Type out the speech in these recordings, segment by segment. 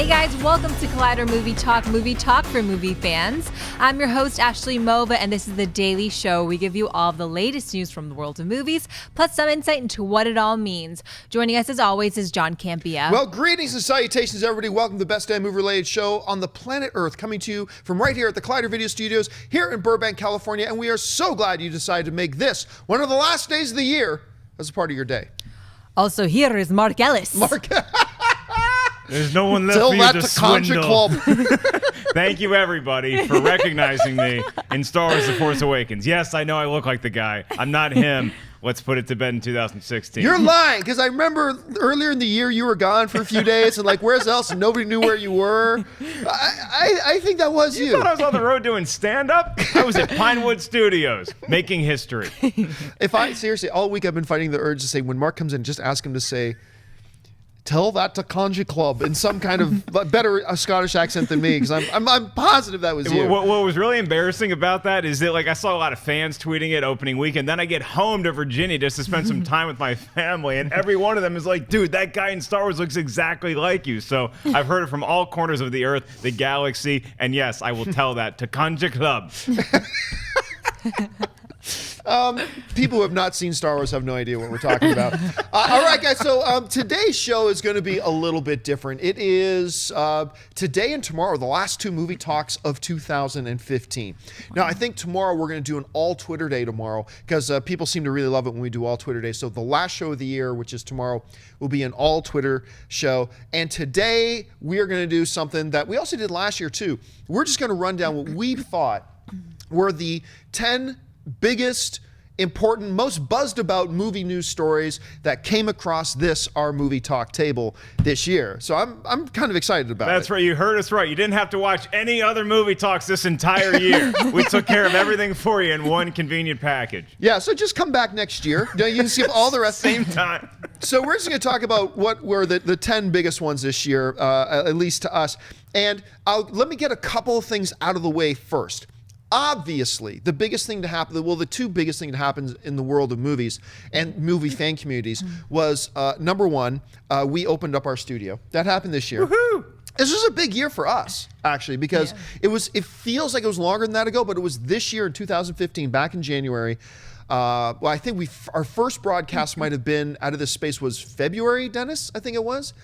Hey guys, welcome to Collider Movie Talk for movie fans. I'm your host, Ashley Mova, and this is the daily show. We give you all of the latest news from the world of movies, plus some insight into what it all means. Joining us as always is John Campia. Well, greetings and salutations, everybody. Welcome to the best damn movie-related show on the planet Earth, coming to you from right here at the Collider Video Studios here in Birdman, California, and we are so glad you decided to make this one of the last days of the year as a part of your day. Also here is Mark Ellis. There's no one left for you to swindle. Club. Thank you, everybody, for recognizing me in Star Wars The Force Awakens. Yes, I know I look like the guy. I'm not him. Let's put it to bed in 2016. You're lying, because I remember earlier in the year you were gone for a few days, and like, where's else? And nobody knew where you were. I think that was you. You thought I was on the road doing stand-up? I was at Pinewood Studios, making history. Seriously, all week I've been fighting the urge to say, when Mark comes in, just ask him to say, tell that to Conji Club in some kind of better Scottish accent than me, because I'm positive that was you. What was really embarrassing about that is that, like, I saw a lot of fans tweeting it opening weekend. Then I get home to Virginia just to spend some time with my family, and every one of them is like, dude, that guy in Star Wars looks exactly like you. So I've heard it from all corners of the earth, the galaxy, and yes, I will tell that to Conji Club. People who have not seen Star Wars have no idea what we're talking about. All right, guys, so today's show is going to be a little bit different. It is today and tomorrow, the last two movie talks of 2015. Now, I think tomorrow we're going to do an all-Twitter day tomorrow, because people seem to really love it when we do all-Twitter day. So the last show of the year, which is tomorrow, will be an all-Twitter show. And today we are going to do something that we also did last year, too. We're just going to run down what we thought were the 10 biggest, important, most buzzed about movie news stories that came across our movie talk table this year. So I'm kind of excited about it. That's right. You heard us right. You didn't have to watch any other movie talks this entire year. We took care of everything for you in one convenient package. Yeah, so just come back next year. You can skip all the rest. Same time. So we're just going to talk about what were the 10 biggest ones this year, at least to us. And let me get a couple of things out of the way first. Obviously, the biggest thing to happen, well, the two biggest things that happens in the world of movies and movie fan communities was, number one, we opened up our studio. That happened this year. Woohoo! This was a big year for us, actually, because it feels like it was longer than that ago, but it was this year in 2015, back in January. Well, I think our first broadcast might have been out of this space was February, Dennis, I think it was.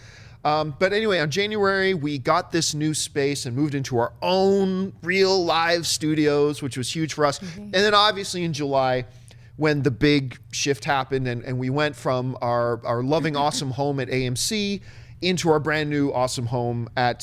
But anyway, on January, we got this new space and moved into our own real live studios, which was huge for us. And then obviously in July, when the big shift happened and we went from our loving, awesome home at AMC into our brand new awesome home at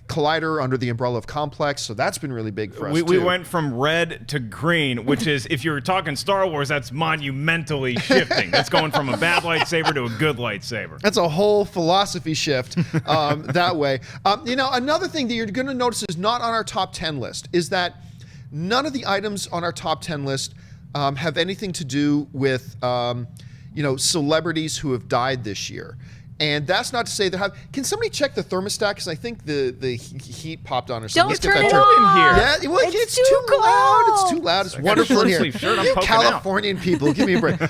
Collider under the umbrella of Complex. So that's been really big for us, We went from red to green, which is, if you're talking Star Wars, that's monumentally shifting. That's going from a bad lightsaber to a good lightsaber. That's a whole philosophy shift that way. Another thing that you're going to notice is not on our top 10 list is that none of the items on our top 10 list have anything to do with celebrities who have died this year. And that's not to say that can somebody check the thermostat? Because I think the heat popped on or something. Don't turn it on. Yeah, well, it's too loud. It's too loud. It's wonderful in here. Shirt, I'm you poking Californian people, give me a break.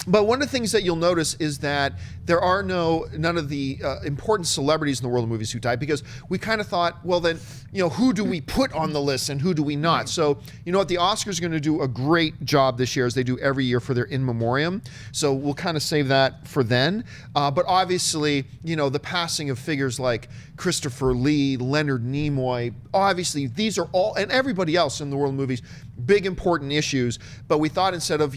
But one of the things that you'll notice is that there are none of the important celebrities in the world of movies who died, because we kind of thought, well then, who do we put on the list and who do we not? So, you know what, the Oscars are going to do a great job this year, as they do every year, for their in memoriam. So we'll kind of save that for then. But obviously, the passing of figures like Christopher Lee, Leonard Nimoy, obviously these are all, and everybody else in the world of movies, big important issues. But we thought, instead of,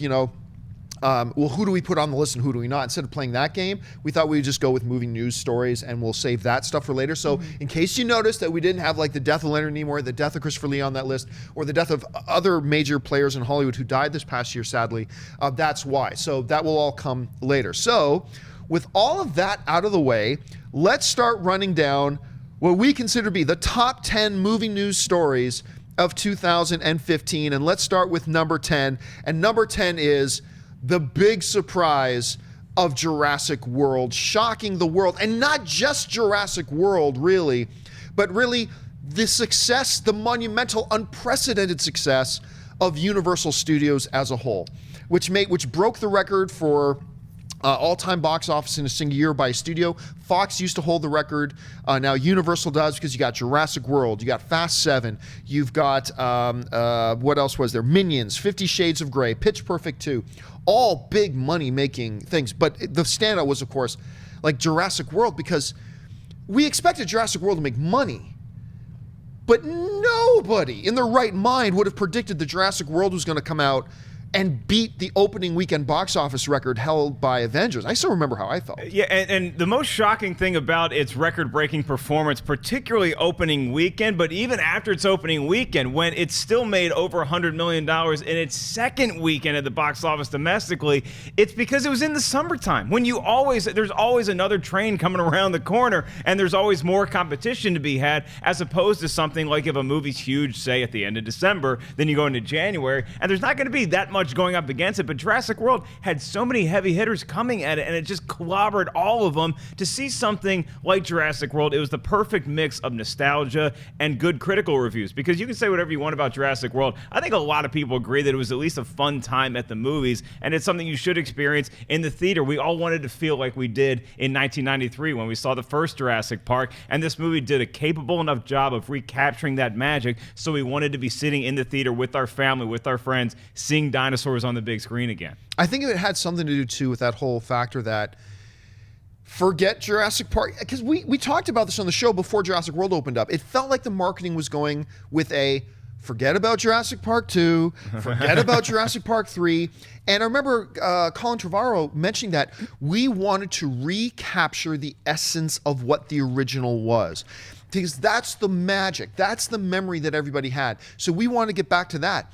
well, who do we put on the list and who do we not? Instead of playing that game, we thought we would just go with movie news stories, and we'll save that stuff for later. So in case you noticed that we didn't have like the death of Leonard Nimoy, the death of Christopher Lee on that list, or the death of other major players in Hollywood who died this past year, sadly, that's why. So that will all come later. So with all of that out of the way, let's start running down what we consider to be the top 10 movie news stories of 2015. And let's start with number 10. And number 10 is the big surprise of Jurassic World, shocking the world. And not just Jurassic World, really, but really the success, the monumental, unprecedented success of Universal Studios as a whole, which broke the record for all-time box office in a single year by a studio. Fox used to hold the record. Now Universal does, because you got Jurassic World, you got Fast 7, you've got, what else was there? Minions, 50 Shades of Grey, Pitch Perfect 2. All big money-making things. But the standout was, of course, like Jurassic World, because we expected Jurassic World to make money. But nobody in their right mind would have predicted that Jurassic World was going to come out and beat the opening weekend box office record held by Avengers. I still remember how I felt. Yeah, and the most shocking thing about its record-breaking performance, particularly opening weekend, but even after its opening weekend, when it still made over $100 million in its second weekend at the box office domestically, it's because it was in the summertime, when there's always another train coming around the corner, and there's always more competition to be had, as opposed to something like if a movie's huge, say, at the end of December, then you go into January, and there's not going to be that much going up against it. But Jurassic World had so many heavy hitters coming at it, and it just clobbered all of them. To see something like Jurassic World, it was the perfect mix of nostalgia and good critical reviews, because you can say whatever you want about Jurassic World. I think a lot of people agree that it was at least a fun time at the movies, and it's something you should experience in the theater. We all wanted to feel like we did in 1993 when we saw the first Jurassic Park, and this movie did a capable enough job of recapturing that magic, so we wanted to be sitting in the theater with our family, with our friends, seeing dinosaurs on the big screen again. I think it had something to do too with that whole factor that, forget Jurassic Park, because we talked about this on the show before Jurassic World opened up. It felt like the marketing was going with a forget about Jurassic Park 2, forget about Jurassic Park 3. And I remember Colin Trevorrow mentioning that we wanted to recapture the essence of what the original was, because that's the magic, that's the memory that everybody had. So we want to get back to that.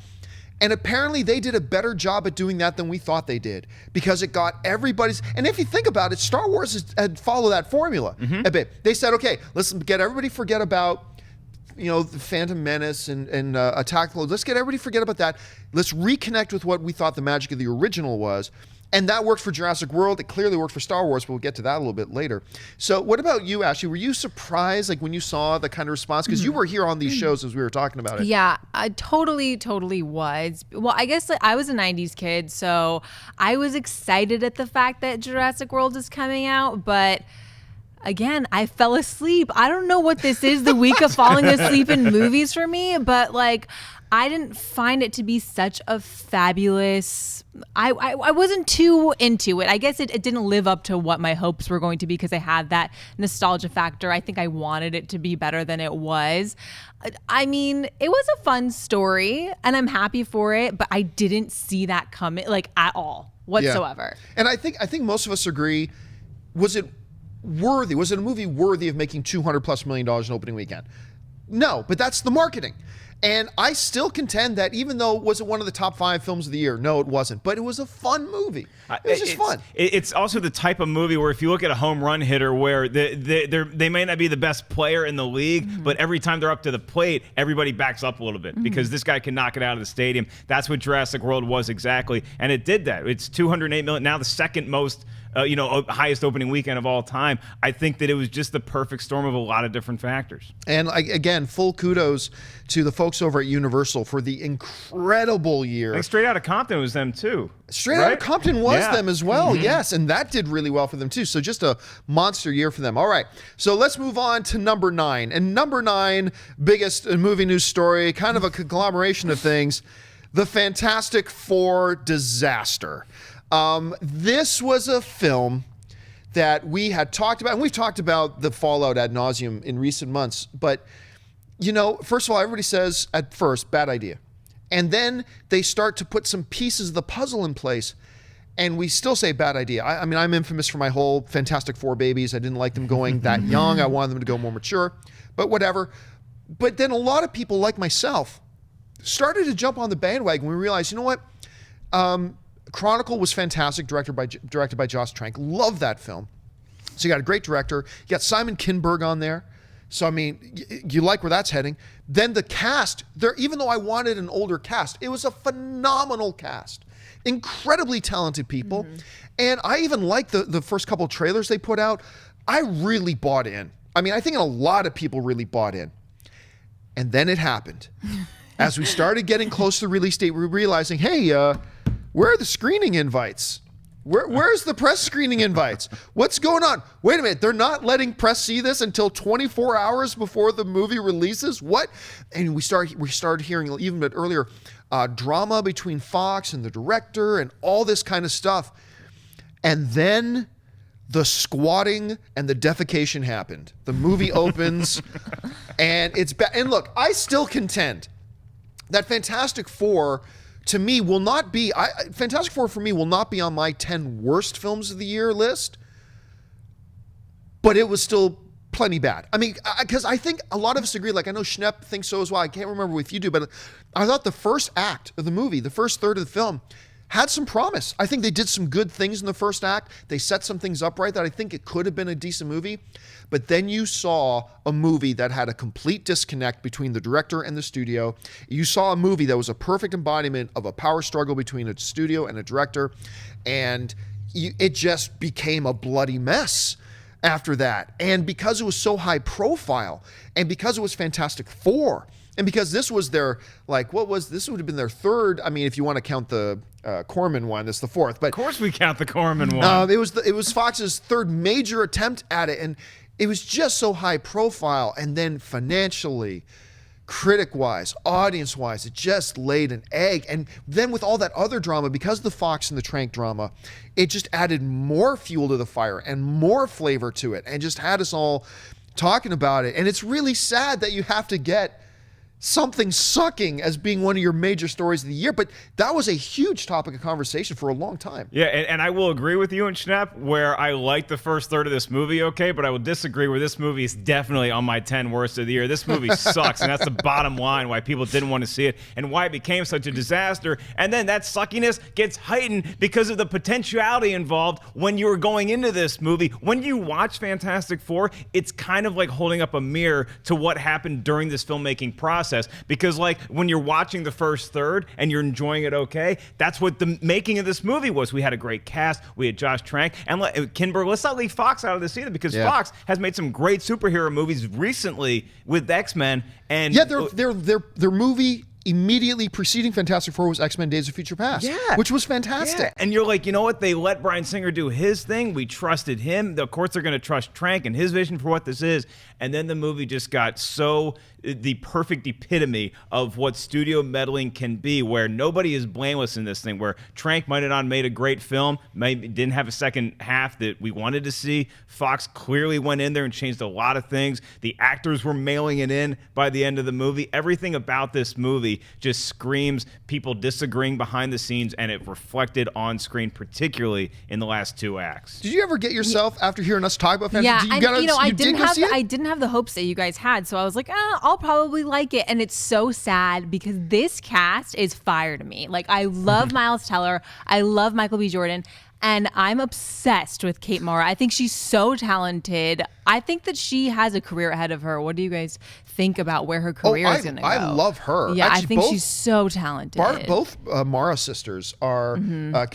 And apparently they did a better job at doing that than we thought they did, because it got everybody's. And if you think about it, Star Wars had followed that formula a bit. They said, okay, let's get everybody forget about, the Phantom Menace and Attack of the Clones. Let's get everybody forget about that. Let's reconnect with what we thought the magic of the original was. And that worked for Jurassic World. It clearly worked for Star Wars, but we'll get to that a little bit later. So what about you, Ashley? Were you surprised when you saw the kind of response? Because you were here on these shows as we were talking about it. Yeah, I totally was. Well, I guess I was a 90s kid, so I was excited at the fact that Jurassic World is coming out, but again, I fell asleep. I don't know what this is, the week of falling asleep in movies for me, but I didn't find it to be such a fabulous. I wasn't too into it. I guess it didn't live up to what my hopes were going to be, because I had that nostalgia factor. I think I wanted it to be better than it was. I mean, it was a fun story, and I'm happy for it, but I didn't see that coming at all whatsoever. Yeah. And I think most of us agree. Was it worthy? Was it a movie worthy of making $200+ million in opening weekend? No, but that's the marketing. And I still contend that even though it wasn't one of the top 5 films of the year, no, it wasn't, but it was a fun movie. It was just fun. It's also the type of movie where if you look at a home run hitter where they may not be the best player in the league, but every time they're up to the plate, everybody backs up a little bit because this guy can knock it out of the stadium. That's what Jurassic World was exactly, and it did that. It's $208 million, now the second most highest opening weekend of all time. I think that it was just the perfect storm of a lot of different factors. And again, full kudos to the folks over at Universal for the incredible year. I think Straight Outta Compton was them too. Straight Outta Compton was them as well, yes, and that did really well for them too. So just a monster year for them. All right, so let's move on to number 9. And number 9, biggest movie news story, kind of a conglomeration of things, the Fantastic Four disaster. This was a film that we had talked about, and we've talked about the fallout ad nauseum in recent months. But, first of all, everybody says at first, bad idea. And then they start to put some pieces of the puzzle in place, and we still say bad idea. I mean, I'm infamous for my whole Fantastic Four babies. I didn't like them going that young. I wanted them to go more mature, but whatever. But then a lot of people like myself started to jump on the bandwagon. We realized, you know what? Chronicle was fantastic, directed by Josh Trank. Love that film. So you got a great director. You got Simon Kinberg on there. So, I mean, you like where that's heading. Then the cast, even though I wanted an older cast, it was a phenomenal cast. Incredibly talented people. And I even liked the first couple of trailers they put out. I really bought in. I mean, I think a lot of people really bought in. And then it happened. As we started getting close to the release date, we were realizing, hey, where are the screening invites? Where's the press screening invites? What's going on? Wait a minute, they're not letting press see this until 24 hours before the movie releases? What? And we started hearing even a bit earlier drama between Fox and the director and all this kind of stuff. And then the squatting and the defecation happened. The movie opens and it's and look, I still contend that Fantastic Four to me will not be Fantastic Four for me will not be on my 10 worst films of the year list, but it was still plenty bad. I mean, because I think a lot of us agree, like I know Schnepp thinks so as well. I can't remember if you do, but I thought the first act of the movie, the first third of the film, had some promise. I think they did some good things in the first act. They set some things up right that I think it could have been a decent movie. But then you saw a movie that had a complete disconnect between the director and the studio. You saw a movie that was a perfect embodiment of a power struggle between a studio and a director. And it just became a bloody mess after that. And because it was so high profile, and because it was Fantastic Four, and because this was their, this would have been their third, I mean, if you want to count the Corman one, that's the fourth. But of course we count the Corman one. It was Fox's third major attempt at it, and it was just so high profile. And then financially, critic-wise, audience-wise, it just laid an egg. And then with all that other drama, because of the Fox and the Trank drama, it just added more fuel to the fire and more flavor to it and just had us all talking about it. And it's really sad that you have to get something sucking as being one of your major stories of the year, but that was a huge topic of conversation for a long time. Yeah, and I will agree with you and Schnepp where I like the first third of this movie, okay, but I will disagree where this movie is definitely on my 10 worst of the year. This movie sucks, and that's the bottom line why people didn't want to see it and why it became such a disaster. And then that suckiness gets heightened because of the potentiality involved when you were going into this movie. When you watch Fantastic Four, it's kind of like holding up a mirror to what happened during this filmmaking process. Because like when you're watching the first third and you're enjoying it, okay, that's what the making of this movie was. We had a great cast. We had Josh Trank and Kinberg. Let's not leave Fox out of this either, because Fox has made some great superhero movies recently with X-Men. And yeah, their movie immediately preceding Fantastic Four was X-Men Days of Future Past, which was fantastic. Yeah. And you're like, you know what? They let Bryan Singer do his thing. We trusted him. Of course, they're going to trust Trank and his vision for what this is. And then the movie just got so the perfect epitome of what studio meddling can be, where nobody is blameless in this thing, where Trank might have not made a great film, maybe didn't have a second half that we wanted to see. Fox clearly went in there and changed a lot of things. The actors were mailing it in by the end of the movie. Everything about this movie just screams people disagreeing behind the scenes, and it reflected on screen, particularly in the last two acts. Did you ever get yourself, after hearing us talk about Fantastic Four? Yeah, I didn't have the hopes that you guys had, so I was like, I'll probably like it. And it's so sad because this cast is fire to me. Like, I love Miles Teller, I love Michael B. Jordan, and I'm obsessed with Kate Mara. I think she's so talented. I think that she has a career ahead of her. What do you guys think about where her career is going to go? I love her. Yeah, actually, I think she's so talented. Both Mara sisters are,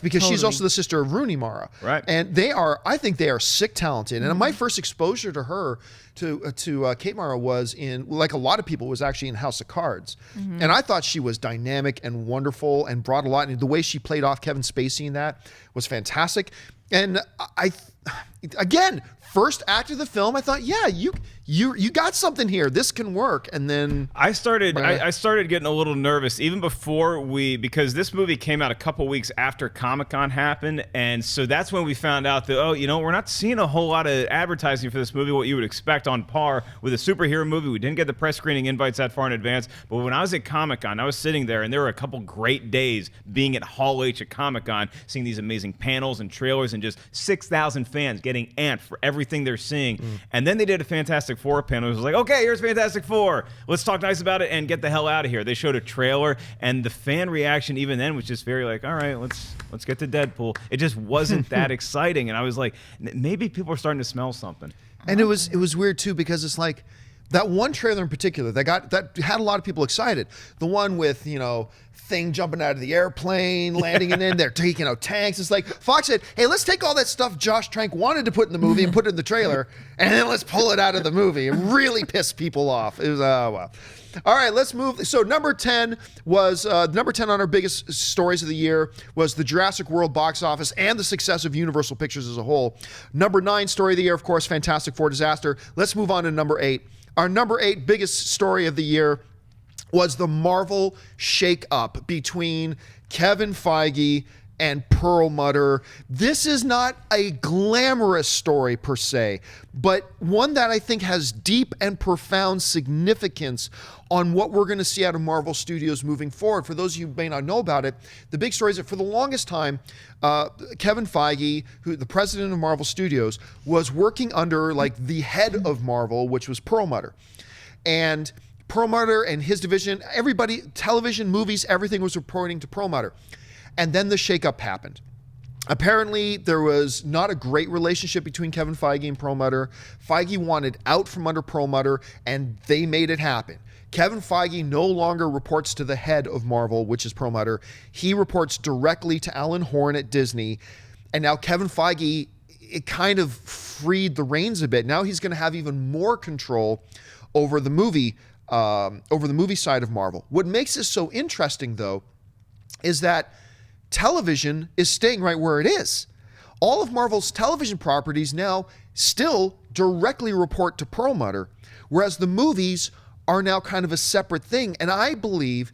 because she's also the sister of Rooney Mara. Right. And I think they are sick talented. And my first exposure to her, to Kate Mara, was in, like a lot of people, was actually in House of Cards. And I thought she was dynamic and wonderful and brought a lot. And the way she played off Kevin Spacey in that was fantastic. And again, first act of the film, I thought, yeah, you got something here. This can work. And then I started getting a little nervous even before because this movie came out a couple weeks after Comic-Con happened, and so that's when we found out that we're not seeing a whole lot of advertising for this movie, what you would expect on par with a superhero movie. We didn't get the press screening invites that far in advance, but when I was at Comic-Con, I was sitting there, and there were a couple great days being at Hall H at Comic-Con, seeing these amazing panels and trailers, and just 6,000 fans getting amped for everything they're seeing. And then they did a Fantastic Four panel. It was like, okay, here's Fantastic Four. Let's talk nice about it and get the hell out of here. They showed a trailer, and the fan reaction even then was just very like, all right, let's get to Deadpool. It just wasn't that exciting, and I was like, maybe people are starting to smell something. And it was weird too, because it's like, That one trailer in particular that had a lot of people excited. The one with, Thing jumping out of the airplane, landing and in there, taking out tanks. It's like Fox said, hey, let's take all that stuff Josh Trank wanted to put in the movie and put it in the trailer, and then let's pull it out of the movie. It really pissed people off. It was, wow. All right, let's move. So number 10 was, number 10 on our biggest stories of the year was the Jurassic World box office and the success of Universal Pictures as a whole. Number 9 story of the year, of course, Fantastic Four disaster. Let's move on to number 8. Our number 8 biggest story of the year was the Marvel shakeup between Kevin Feige and Perlmutter. This is not a glamorous story per se, but one that I think has deep and profound significance on what we're going to see out of Marvel Studios moving forward. For those of you who may not know about it, the big story is that for the longest time, Kevin Feige, who the president of Marvel Studios, was working under like the head of Marvel, which was Perlmutter. And Perlmutter and his division, everybody, television, movies, everything was reporting to Perlmutter. And then the shakeup happened. Apparently, there was not a great relationship between Kevin Feige and Perlmutter. Feige wanted out from under Perlmutter, and they made it happen. Kevin Feige no longer reports to the head of Marvel, which is Perlmutter. He reports directly to Alan Horn at Disney. And now Kevin Feige, it kind of freed the reins a bit. Now he's going to have even more control over the movie side of Marvel. What makes this so interesting, though, is that television is staying right where it is. All of Marvel's television properties now still directly report to Perlmutter, whereas the movies are now kind of a separate thing. And I believe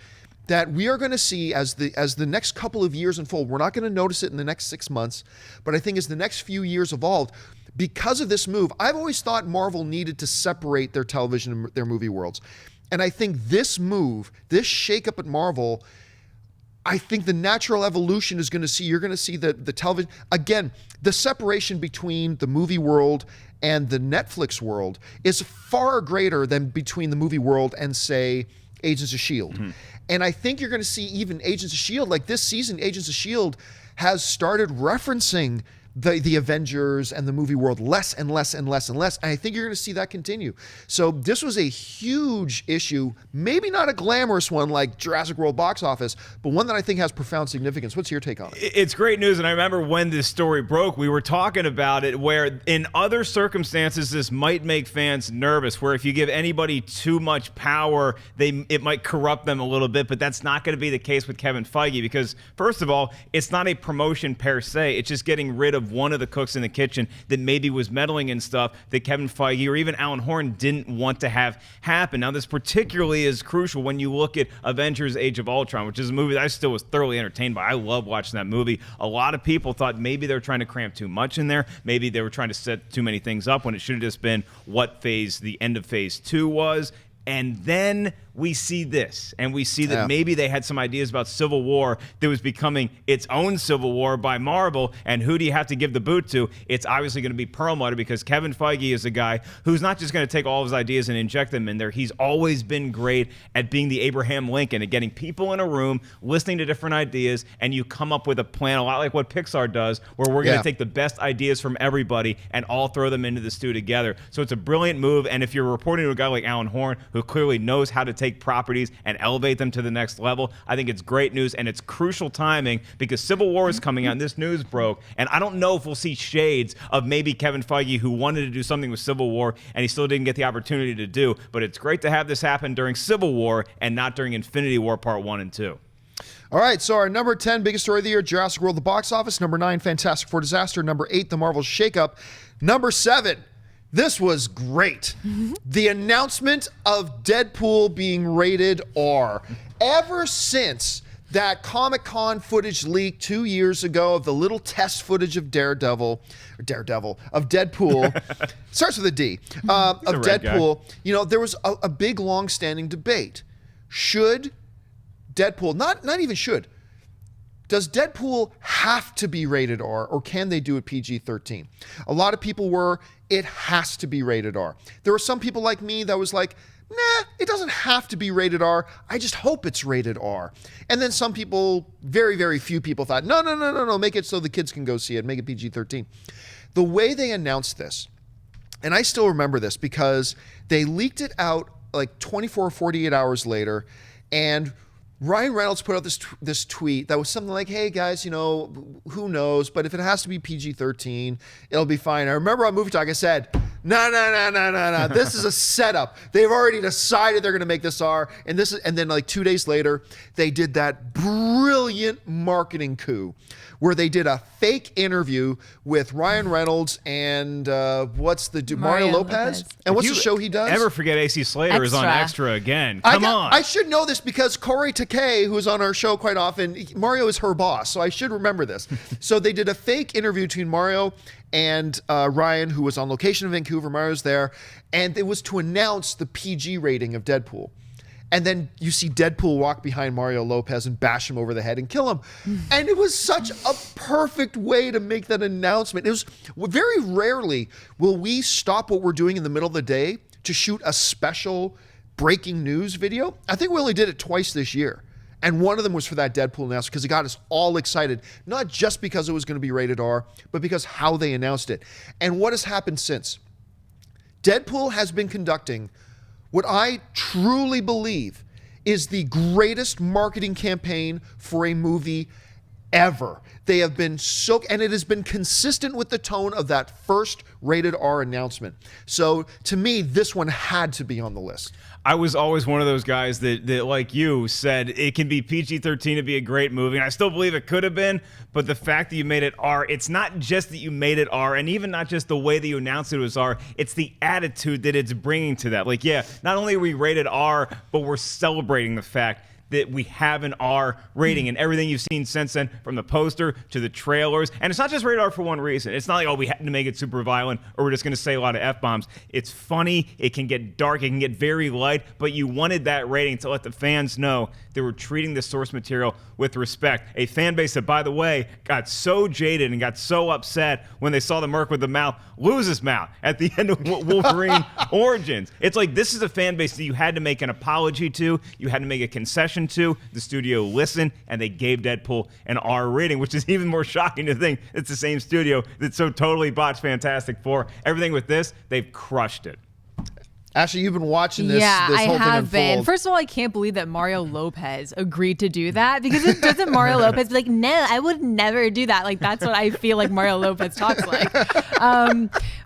that we are going to see as the next couple of years unfold, we're not going to notice it in the next 6 months, but I think as the next few years evolve, because of this move, I've always thought Marvel needed to separate their television and their movie worlds. And I think this move, this shakeup at Marvel, I think the natural evolution is you're going to see the television, again, the separation between the movie world and the Netflix world is far greater than between the movie world and, say, Agents of S.H.I.E.L.D. Mm-hmm. And I think you're going to see even Agents of S.H.I.E.L.D., like this season, Agents of S.H.I.E.L.D. has started referencing the Avengers and the movie world less and less and less and less. And I think you're going to see that continue. So this was a huge issue, maybe not a glamorous one like Jurassic World box office, but one that I think has profound significance. What's your take on it? It's great news. And I remember when this story broke, we were talking about it where in other circumstances, this might make fans nervous, where if you give anybody too much power, it might corrupt them a little bit. But that's not going to be the case with Kevin Feige because, first of all, it's not a promotion per se. It's just getting rid of one of the cooks in the kitchen that maybe was meddling in stuff that Kevin Feige or even Alan Horn didn't want to have happen. Now, this particularly is crucial when you look at Avengers Age of Ultron, which is a movie that I still was thoroughly entertained by. I love watching that movie. A lot of people thought maybe they were trying to cramp too much in there. Maybe they were trying to set too many things up when it should have just been what the end of phase 2 was. And then we see this, and we see that maybe they had some ideas about Civil War that was becoming its own Civil War by Marvel, and who do you have to give the boot to? It's obviously going to be Perlmutter, because Kevin Feige is a guy who's not just going to take all of his ideas and inject them in there. He's always been great at being the Abraham Lincoln, and getting people in a room, listening to different ideas, and you come up with a plan, a lot like what Pixar does, where we're going to take the best ideas from everybody and all throw them into the stew together. So it's a brilliant move, and if you're reporting to a guy like Alan Horn, who clearly knows how to take properties and elevate them to the next level, I think it's great news, and it's crucial timing because Civil War is coming out and this news broke, and I don't know if we'll see shades of maybe Kevin Feige, who wanted to do something with Civil War and he still didn't get the opportunity to do, but it's great to have this happen during Civil War and not during Infinity War Part 1 and 2. All right, so our number 10 biggest story of the year, Jurassic World, the box office. Number 9, Fantastic Four disaster. Number 8, the Marvel shakeup. Number 7, this was great. The announcement of Deadpool being rated R. Ever since that Comic-Con footage leaked 2 years ago of the little test footage of Deadpool, starts with a D, of Deadpool, there was a big, long-standing debate. Should Deadpool, not even should, does Deadpool have to be rated R, or can they do it PG-13? A lot of people were, it has to be rated R. There were some people like me that was like, nah, it doesn't have to be rated R. I just hope it's rated R. And then some people, very, very few people thought, no, make it so the kids can go see it, make it PG-13. The way they announced this And I still remember this because they leaked it out like 24 or 48 hours later, and Ryan Reynolds put out this tweet that was something like, hey guys, who knows, but if it has to be PG-13, it'll be fine. I remember on Movie Talk I said, no, this is a setup. They've already decided they're going to make this R, and then like 2 days later, they did that brilliant marketing coup where they did a fake interview with Ryan Reynolds and Mario Lopez. And what's the show he does? Ever forget AC Slater is on Extra again? Come on. I should know this because Corey Takei, who's on our show quite often, Mario is her boss, so I should remember this. So they did a fake interview between Mario and Ryan, who was on location in Vancouver. Mario's there, and it was to announce the PG rating of Deadpool. And then you see Deadpool walk behind Mario Lopez and bash him over the head and kill him. And it was such a perfect way to make that announcement. It was very rarely will we stop what we're doing in the middle of the day to shoot a special breaking news video. I think we only did it twice this year. And one of them was for that Deadpool announcement because it got us all excited, not just because it was going to be rated R, but because how they announced it. And what has happened since? Deadpool has been conducting what I truly believe is the greatest marketing campaign for a movie ever. They have been and it has been consistent with the tone of that first rated R announcement. So to me, this one had to be on the list. I was always one of those guys that like you, said it can be PG-13 to be a great movie, and I still believe it could have been, but the fact that you made it R, it's not just that you made it R, and even not just the way that you announced it was R, it's the attitude that it's bringing to that. Like, yeah, not only are we rated R, but we're celebrating the fact that we have an R rating, and everything you've seen since then, from the poster to the trailers. And it's not just rated R for one reason. It's not like, oh, we had to make it super violent or we're just going to say a lot of F-bombs. It's funny. It can get dark. It can get very light. But you wanted that rating to let the fans know they were treating the source material with respect. A fan base that, by the way, got so jaded and got so upset when they saw the Merc with the mouth lose his mouth at the end of Wolverine Origins. It's like, this is a fan base that you had to make an apology to. You had to make a concession to. The studio listened, and they gave Deadpool an R rating, which is even more shocking to think it's the same studio that so totally botched Fantastic Four. Everything with this, they've crushed it. Ashley, you've been watching this, yeah, this whole I thing have unfold. been. First of all, I can't believe that Mario Lopez agreed to do that, because it doesn't Mario Lopez be like, no, I would never do that. Like, that's what I feel like Mario Lopez talks like.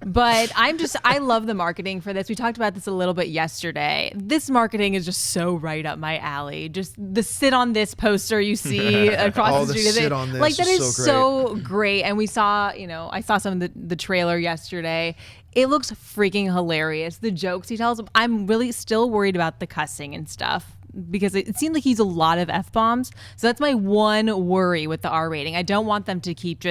But I love the marketing for this. We talked about this a little bit yesterday. This marketing is just so right up my alley. Just the sit on this poster you see across the street. Sit on this like, that is so great. And we saw, I saw some of the trailer yesterday. It looks freaking hilarious. The jokes he tells. I'm really still worried about the cussing and stuff, because it seemed like he's a lot of F-bombs. So that's my one worry with the R rating. I don't want them to keep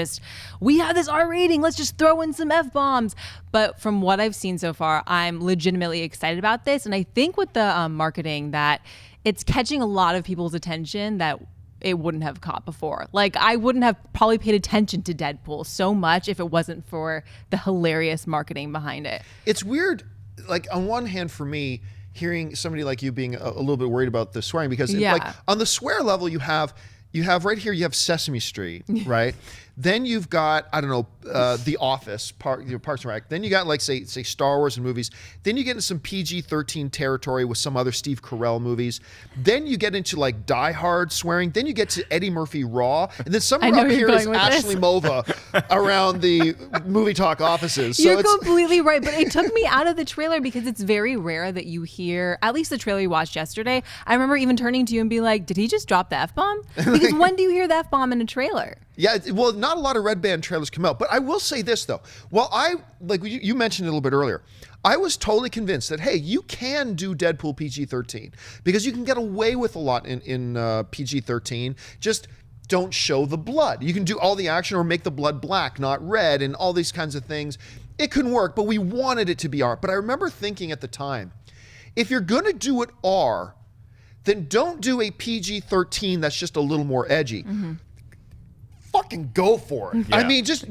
we have this R rating, let's just throw in some F-bombs. But from what I've seen so far, I'm legitimately excited about this. And I think with the marketing, that it's catching a lot of people's attention that it wouldn't have caught before. Like, I wouldn't have probably paid attention to Deadpool so much if it wasn't for the hilarious marketing behind it. It's weird, like, on one hand, for me, hearing somebody like you being a little bit worried about the swearing, because like, on the swear level, you have right here, you have Sesame Street, right? Then you've got, I don't know, The Office, Parks and Rec. Then you got, like, say Star Wars and movies. Then you get into some PG-13 territory with some other Steve Carell movies. Then you get into, like, Die Hard swearing. Then you get to Eddie Murphy Raw. And then somewhere up here is Ashley Mova around the Movie Talk offices. So You're completely right. But it took me out of the trailer, because it's very rare that you hear, at least the trailer you watched yesterday, I remember even turning to you and be like, did he just drop the F-bomb? Because when do you hear the F-bomb in a trailer? Yeah, well, not a lot of Red Band trailers come out, but I will say this, though. Well, you mentioned it a little bit earlier, I was totally convinced that, hey, you can do Deadpool PG-13, because you can get away with a lot in PG-13. Just don't show the blood. You can do all the action or make the blood black, not red, and all these kinds of things. It can work, but we wanted it to be R. But I remember thinking at the time, if you're going to do it R, then don't do a PG-13 that's just a little more edgy. Mm-hmm. Fucking go for it. Yeah. I mean, just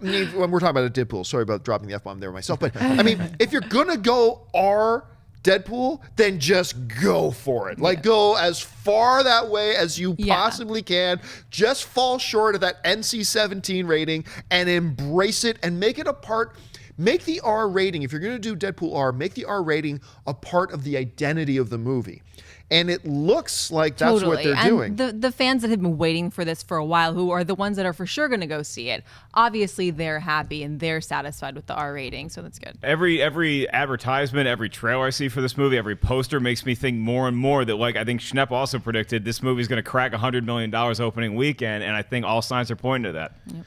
when we're talking about a Deadpool, sorry about dropping the F-bomb there myself, but I mean, if you're gonna go R Deadpool, then just go for it. Like, go as far that way as you possibly can. Just fall short of that NC-17 rating and embrace it and make it a part. Make the R rating, if you're going to do Deadpool R, make the R rating a part of the identity of the movie. And it looks like that's what they're doing. The fans that have been waiting for this for a while, who are the ones that are for sure going to go see it, obviously they're happy and they're satisfied with the R rating, so that's good. Every advertisement, every trailer I see for this movie, every poster makes me think more and more that, like, I think Schnepp also predicted this movie is going to crack $100 million opening weekend, and I think all signs are pointing to that. Yep.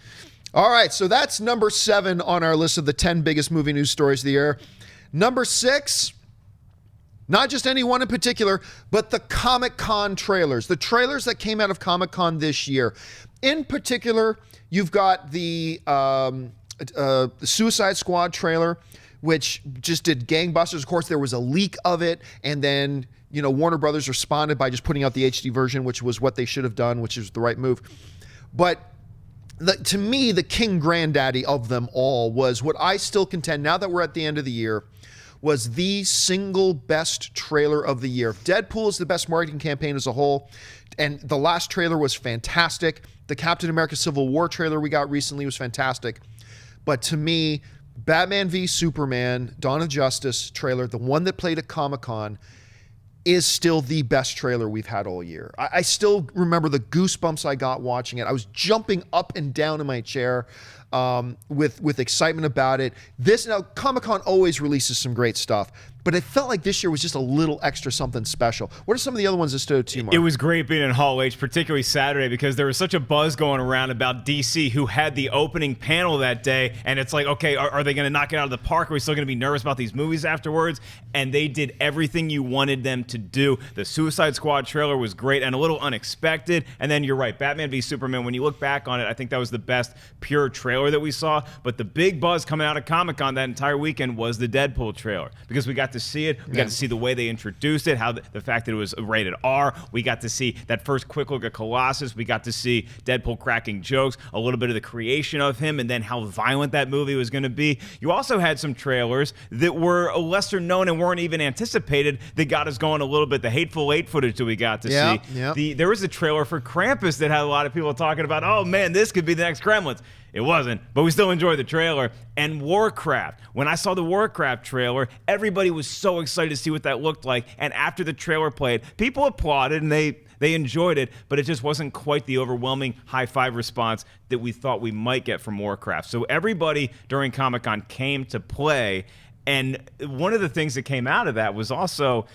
All right, so that's number 7 on our list of the 10 biggest movie news stories of the year. Number 6... not just any one in particular, but the Comic-Con trailers. The trailers that came out of Comic-Con this year. In particular, you've got the Suicide Squad trailer, which just did gangbusters. Of course, there was a leak of it, and then Warner Brothers responded by just putting out the HD version, which was what they should have done, which is the right move. But to me, the king granddaddy of them all was what I still contend, now that we're at the end of the year, was the single best trailer of the year. Deadpool is the best marketing campaign as a whole, and the last trailer was fantastic. The Captain America Civil War trailer we got recently was fantastic. But to me, Batman v Superman, Dawn of Justice trailer, the one that played at Comic-Con, is still the best trailer we've had all year. I still remember the goosebumps I got watching it. I was jumping up and down in my chair with excitement about it. Now, Comic-Con always releases some great stuff, but it felt like this year was just a little extra something special. What are some of the other ones that stood out to you, Mark? It was great being in Hall H, particularly Saturday, because there was such a buzz going around about DC, who had the opening panel that day, and it's like, okay, are they going to knock it out of the park? Are we still going to be nervous about these movies afterwards? And they did everything you wanted them to do. The Suicide Squad trailer was great and a little unexpected, and then you're right, Batman v Superman, when you look back on it, I think that was the best pure trailer that we saw, but the big buzz coming out of Comic-Con that entire weekend was the Deadpool trailer, because we got to see it, we got to see the way they introduced it, how the fact that it was rated R, we got to see that first quick look at Colossus, we got to see Deadpool cracking jokes, a little bit of the creation of him, and then how violent that movie was going to be. You also had some trailers that were lesser known and weren't even anticipated that got us going a little bit. The Hateful Eight footage that we got to see. Yeah. There was a trailer for Krampus that had a lot of people talking about, oh man, this could be the next Gremlins. It wasn't, but we still enjoyed the trailer. And Warcraft. When I saw the Warcraft trailer, everybody was so excited to see what that looked like. And after the trailer played, people applauded and they enjoyed it, but it just wasn't quite the overwhelming high five response that we thought we might get from Warcraft. So everybody during Comic-Con came to play. And one of the things that came out of that was also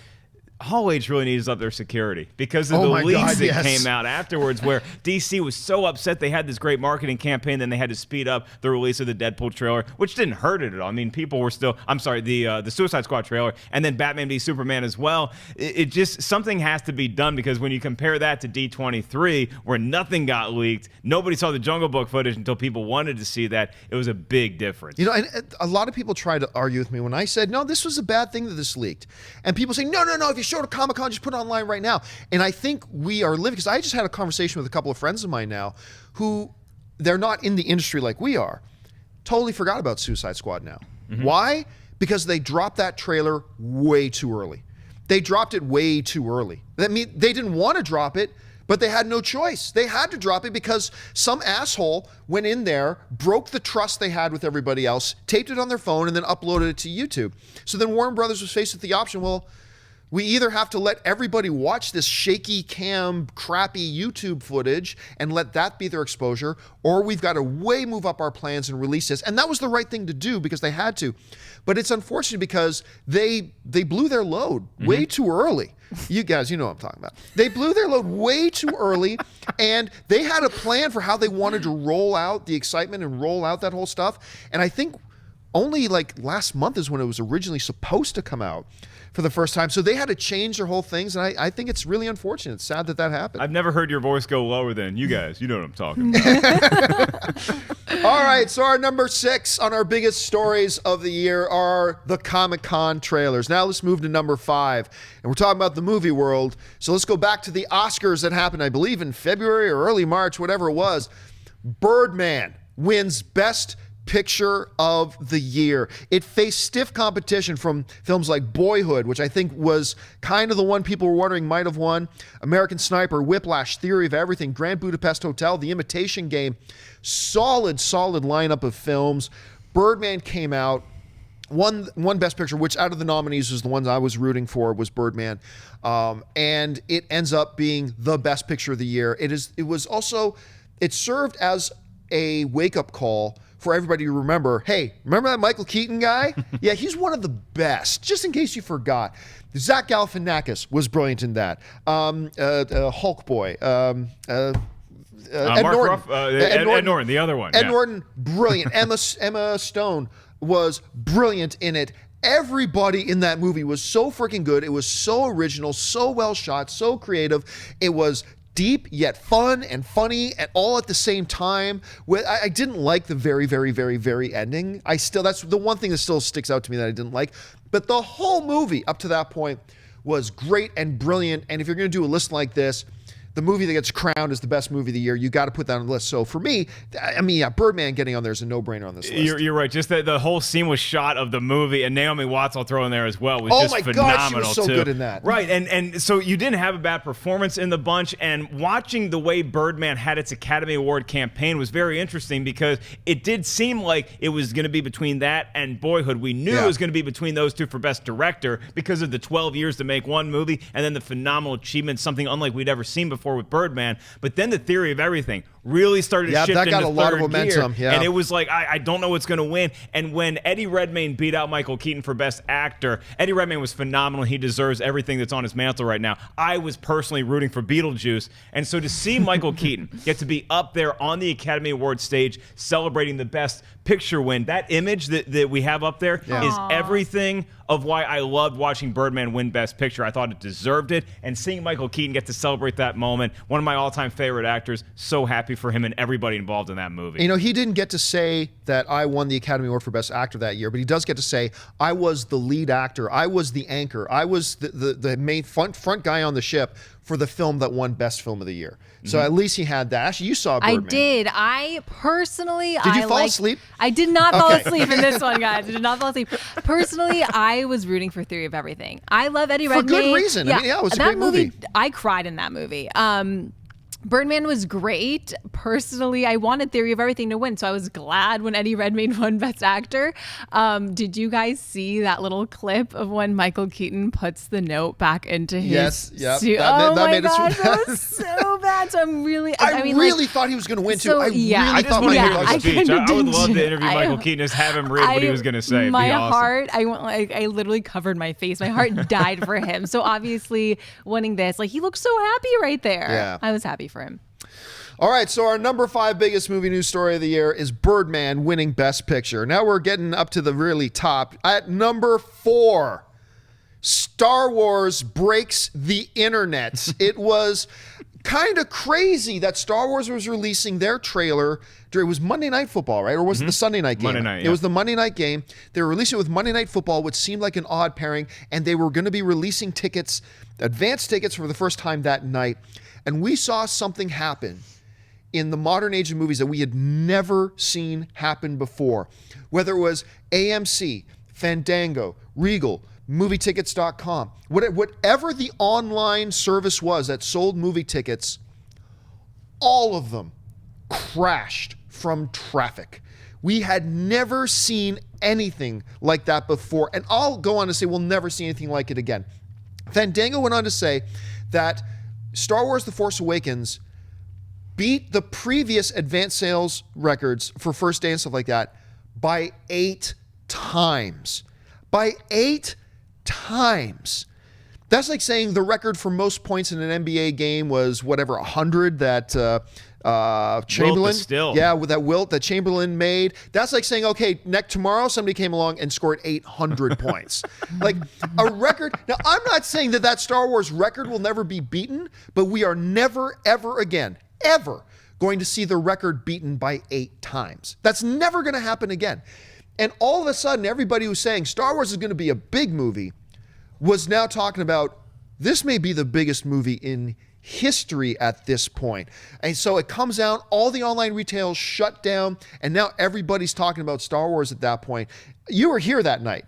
Hall H really needs up their security because of the leaks that came out afterwards, where DC was so upset they had this great marketing campaign, then they had to speed up the release of the Deadpool trailer, which didn't hurt it at all. I mean, people were still, the Suicide Squad trailer, and then Batman v Superman as well. It just, something has to be done, because when you compare that to D23, where nothing got leaked, nobody saw the Jungle Book footage until people wanted to see that, it was a big difference. And a lot of people tried to argue with me when I said, no, this was a bad thing that this leaked. And people say, no, if you showed a Comic-Con, just put it online right now. And I think we are living, because I just had a conversation with a couple of friends of mine now who, they're not in the industry like we are, totally forgot about Suicide Squad now. Mm-hmm. Why? Because they dropped that trailer way too early. They dropped it way too early. That means they didn't want to drop it, but they had no choice. They had to drop it because some asshole went in there, broke the trust they had with everybody else, taped it on their phone, and then uploaded it to YouTube. So then Warner Brothers was faced with the option, well, we either have to let everybody watch this shaky cam, crappy YouTube footage and let that be their exposure, or we've got to way move up our plans and release this. And that was the right thing to do because they had to. But it's unfortunate because they blew their load way too early. You guys, you know what I'm talking about. They blew their load way too early, and they had a plan for how they wanted to roll out the excitement and roll out that whole stuff. And I think only like last month is when it was originally supposed to come out for the first time. So they had to change their whole things, and I think it's really unfortunate. It's sad that happened. I've never heard your voice go lower than you guys. You know what I'm talking about. All right, so our number 6 on our biggest stories of the year are the Comic-Con trailers. Now let's move to number 5, and we're talking about the movie world. So let's go back to the Oscars that happened, I believe, in February or early March, whatever it was. Birdman wins Best Picture of the Year. It faced stiff competition from films like Boyhood, which I think was kind of the one people were wondering might have won, American Sniper, Whiplash, Theory of Everything, Grand Budapest Hotel, The Imitation Game. Solid lineup of films. Birdman came out, won Best Picture, which out of the nominees was the ones I was rooting for, was Birdman, and it ends up being the Best Picture of the year. It served as a wake-up call for everybody to remember, hey, remember that Michael Keaton guy? Yeah, he's one of the best, just in case you forgot. Zach Galifianakis was brilliant in that. Hulk Boy. Ed Norton. Ed Norton, the other one. Ed Norton, brilliant. Emma Stone was brilliant in it. Everybody in that movie was so freaking good. It was so original, so well shot, so creative. It was deep yet fun and funny and all at the same time. I didn't like the very, very, very, very ending. That's the one thing that still sticks out to me that I didn't like. But the whole movie up to that point was great and brilliant. And if you're going to do a list like this, the movie that gets crowned as the best movie of the year, you got to put that on the list. So for me, Birdman getting on there is a no-brainer on this list. You're right. Just the whole seamless shot of the movie, and Naomi Watts I'll throw in there as well, was just phenomenal. God, she was so good in that. Right, and so you didn't have a bad performance in the bunch, and watching the way Birdman had its Academy Award campaign was very interesting because it did seem like it was going to be between that and Boyhood. We knew it was going to be between those two for Best Director because of the 12 years to make one movie, and then the phenomenal achievement, something unlike we'd ever seen before with Birdman. But then the theory of everything really started to shift that got into a lot of third momentum. gear, and it was like, I don't know what's going to win. And when Eddie Redmayne beat out Michael Keaton for Best Actor, Eddie Redmayne was phenomenal. He deserves everything that's on his mantle right now. I was personally rooting for Beetlejuice, and so to see Michael Keaton get to be up there on the Academy Awards stage celebrating the Best Picture win, that image that we have up there is everything of why I loved watching Birdman win Best Picture. I thought it deserved it, and seeing Michael Keaton get to celebrate that moment, one of my all-time favorite actors, so happy for him and everybody involved in that movie. You know, he didn't get to say that I won the Academy Award for Best Actor that year, but he does get to say, I was the lead actor, I was the anchor, I was the main front guy on the ship for the film that won Best Film of the Year. So at least he had that. Actually, you saw Birdman. I did. I personally... Did you fall asleep? I did not fall asleep in this one, guys. I did not fall asleep. Personally, I was rooting for Theory of Everything. I love Eddie Redmayne. For good reason. Yeah, It was a great movie. I cried in that movie. Birdman was great. Personally, I wanted Theory of Everything to win, so I was glad when Eddie Redmayne won Best Actor. Did you guys see that little clip of when Michael Keaton puts the note back into his suit? That was so bad. So I'm really... I really thought he was going to win, too. I just want to hear his speech. I would love to interview Michael Keaton, just have him read what he was going to say. It'd my be awesome. heart, I literally covered my face. My heart died for him. So obviously, winning this, he looked so happy right there. Yeah. I was happy for him. All right, so our number 5 biggest movie news story of the year is Birdman winning Best Picture. Now we're getting up to the really top. At number 4, Star Wars breaks the internet. It was kind of crazy that Star Wars was releasing their trailer. It was Monday Night Football, right? Or was it the Sunday night game? Monday night, It was the Monday night game. They were releasing it with Monday Night Football, which seemed like an odd pairing, and they were going to be releasing tickets, advanced tickets for the first time that night. And we saw something happen in the modern age of movies that we had never seen happen before. Whether it was AMC, Fandango, Regal, MovieTickets.com, whatever the online service was that sold movie tickets, all of them crashed from traffic. We had never seen anything like that before. And I'll go on to say we'll never see anything like it again. Fandango went on to say that Star Wars The Force Awakens beat the previous advanced sales records for first day and stuff like that by 8 times. By 8 times. That's like saying the record for most points in an NBA game was 100 that Chamberlain, with that Wilt that Chamberlain made. That's like saying, okay, tomorrow somebody came along and scored 800 points. Like a record. Now, I'm not saying that Star Wars record will never be beaten, but we are never, ever again, ever going to see the record beaten by 8 times. That's never going to happen again. And all of a sudden, everybody who's saying Star Wars is going to be a big movie was now talking about this may be the biggest movie in history at this point. And so it comes out, all the online retails shut down, and now everybody's talking about Star Wars at that point. You were here that night.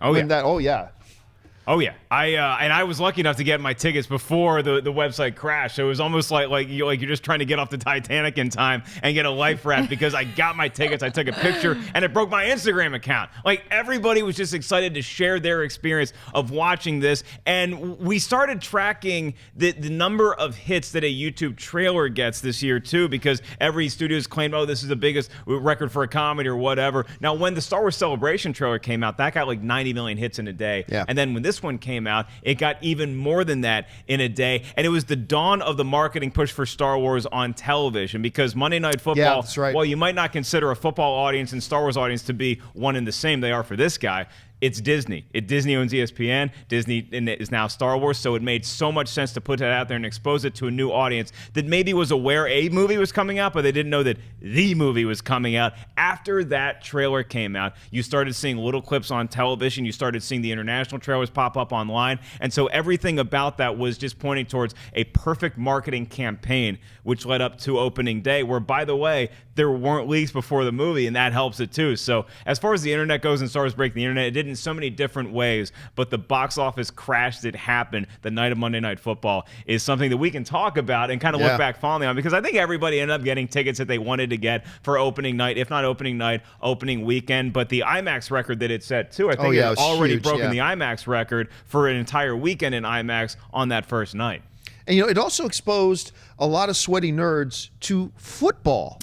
Oh yeah, I was lucky enough to get my tickets before the website crashed. So it was almost like you're just trying to get off the Titanic in time and get a life raft because I got my tickets. I took a picture and it broke my Instagram account. Like everybody was just excited to share their experience of watching this, and we started tracking the number of hits that a YouTube trailer gets this year too, because every studio's claimed, oh, this is the biggest record for a comedy or whatever. Now, when the Star Wars Celebration trailer came out, that got like 90 million hits in a day. Yeah. And then when this one came out, it got even more than that in a day. And it was the dawn of the marketing push for Star Wars on television, because Monday Night Football, that's right. while you might not consider a football audience and Star Wars audience to be one and the same, they are for this guy. It's Disney. Disney owns ESPN. Disney is now Star Wars, so it made so much sense to put that out there and expose it to a new audience that maybe was aware a movie was coming out, but they didn't know that the movie was coming out. After that trailer came out, you started seeing little clips on television. You started seeing the international trailers pop up online. And so everything about that was just pointing towards a perfect marketing campaign, which led up to opening day, where, by the way, there weren't leaks before the movie, and that helps it too. So as far as the internet goes and Star Wars break the internet, it did in so many different ways, but the box office crash that happened the night of Monday Night Football is something that we can talk about and kind of look back fondly on, because I think everybody ended up getting tickets that they wanted to get for opening night, if not opening night, opening weekend. But the IMAX record that it set too, I think it had already broken the IMAX record for an entire weekend in IMAX on that first night. And it also exposed a lot of sweaty nerds to football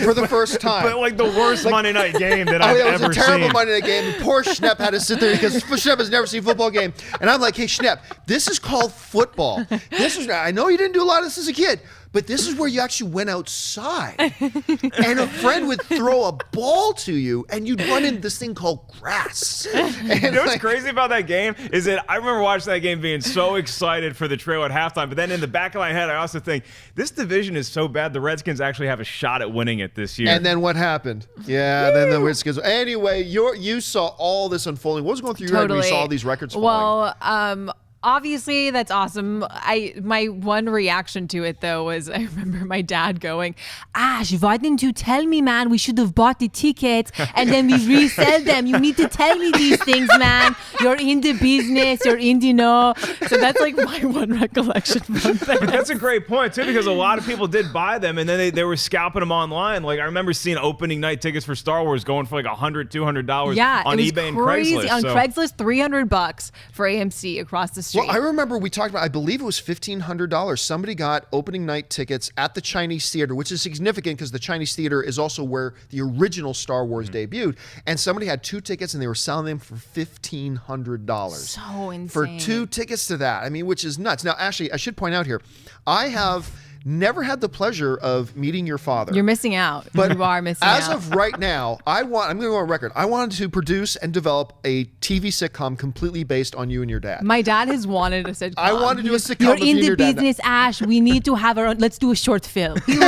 for the first time. But like the worst Monday night game that I've ever seen. It was a terrible Monday night game. Poor Schnepp had to sit there because Schnepp has never seen a football game. And I'm like, hey, Schnepp, this is called football. I know you didn't do a lot of this as a kid, but this is where you actually went outside. And a friend would throw a ball to you, and you'd run into this thing called grass. And you know what's crazy about that game is that I remember watching that game being so excited for the trailer at halftime, but then in the back of my head, I also think, this division is so bad, the Redskins actually have a shot at winning it this year. And then what happened? Yeah, then the Redskins. Anyway, you saw all this unfolding. What was going through your head when you saw all these records falling? Well, obviously, that's awesome. My one reaction to it, though, was I remember my dad going, Ash, why didn't you tell me, man? We should have bought the tickets and then we resell them. You need to tell me these things, man. You're in the business. You're in the know. So that's like my one recollection from that. But that's a great point, too, because a lot of people did buy them, and then they were scalping them online. Like, I remember seeing opening night tickets for Star Wars going for like $100, $200 on eBay and Craigslist. On Craigslist, $300 for AMC across the street. Well, I remember we talked about, I believe it was $1,500. Somebody got opening night tickets at the Chinese Theater, which is significant because the Chinese Theater is also where the original Star Wars debuted. And somebody had 2 tickets and they were selling them for $1,500. So insane. For 2 tickets to that. I mean, which is nuts. Now, actually, I should point out here, I have never had the pleasure of meeting your father. You're missing out. But you are missing out. As of right now, I'm going to go on record. I wanted to produce and develop a TV sitcom completely based on you and your dad. My dad has wanted a sitcom. I want to do a sitcom You're with you in and the your dad. business, Ash. We need to have our own. Let's do a short film. He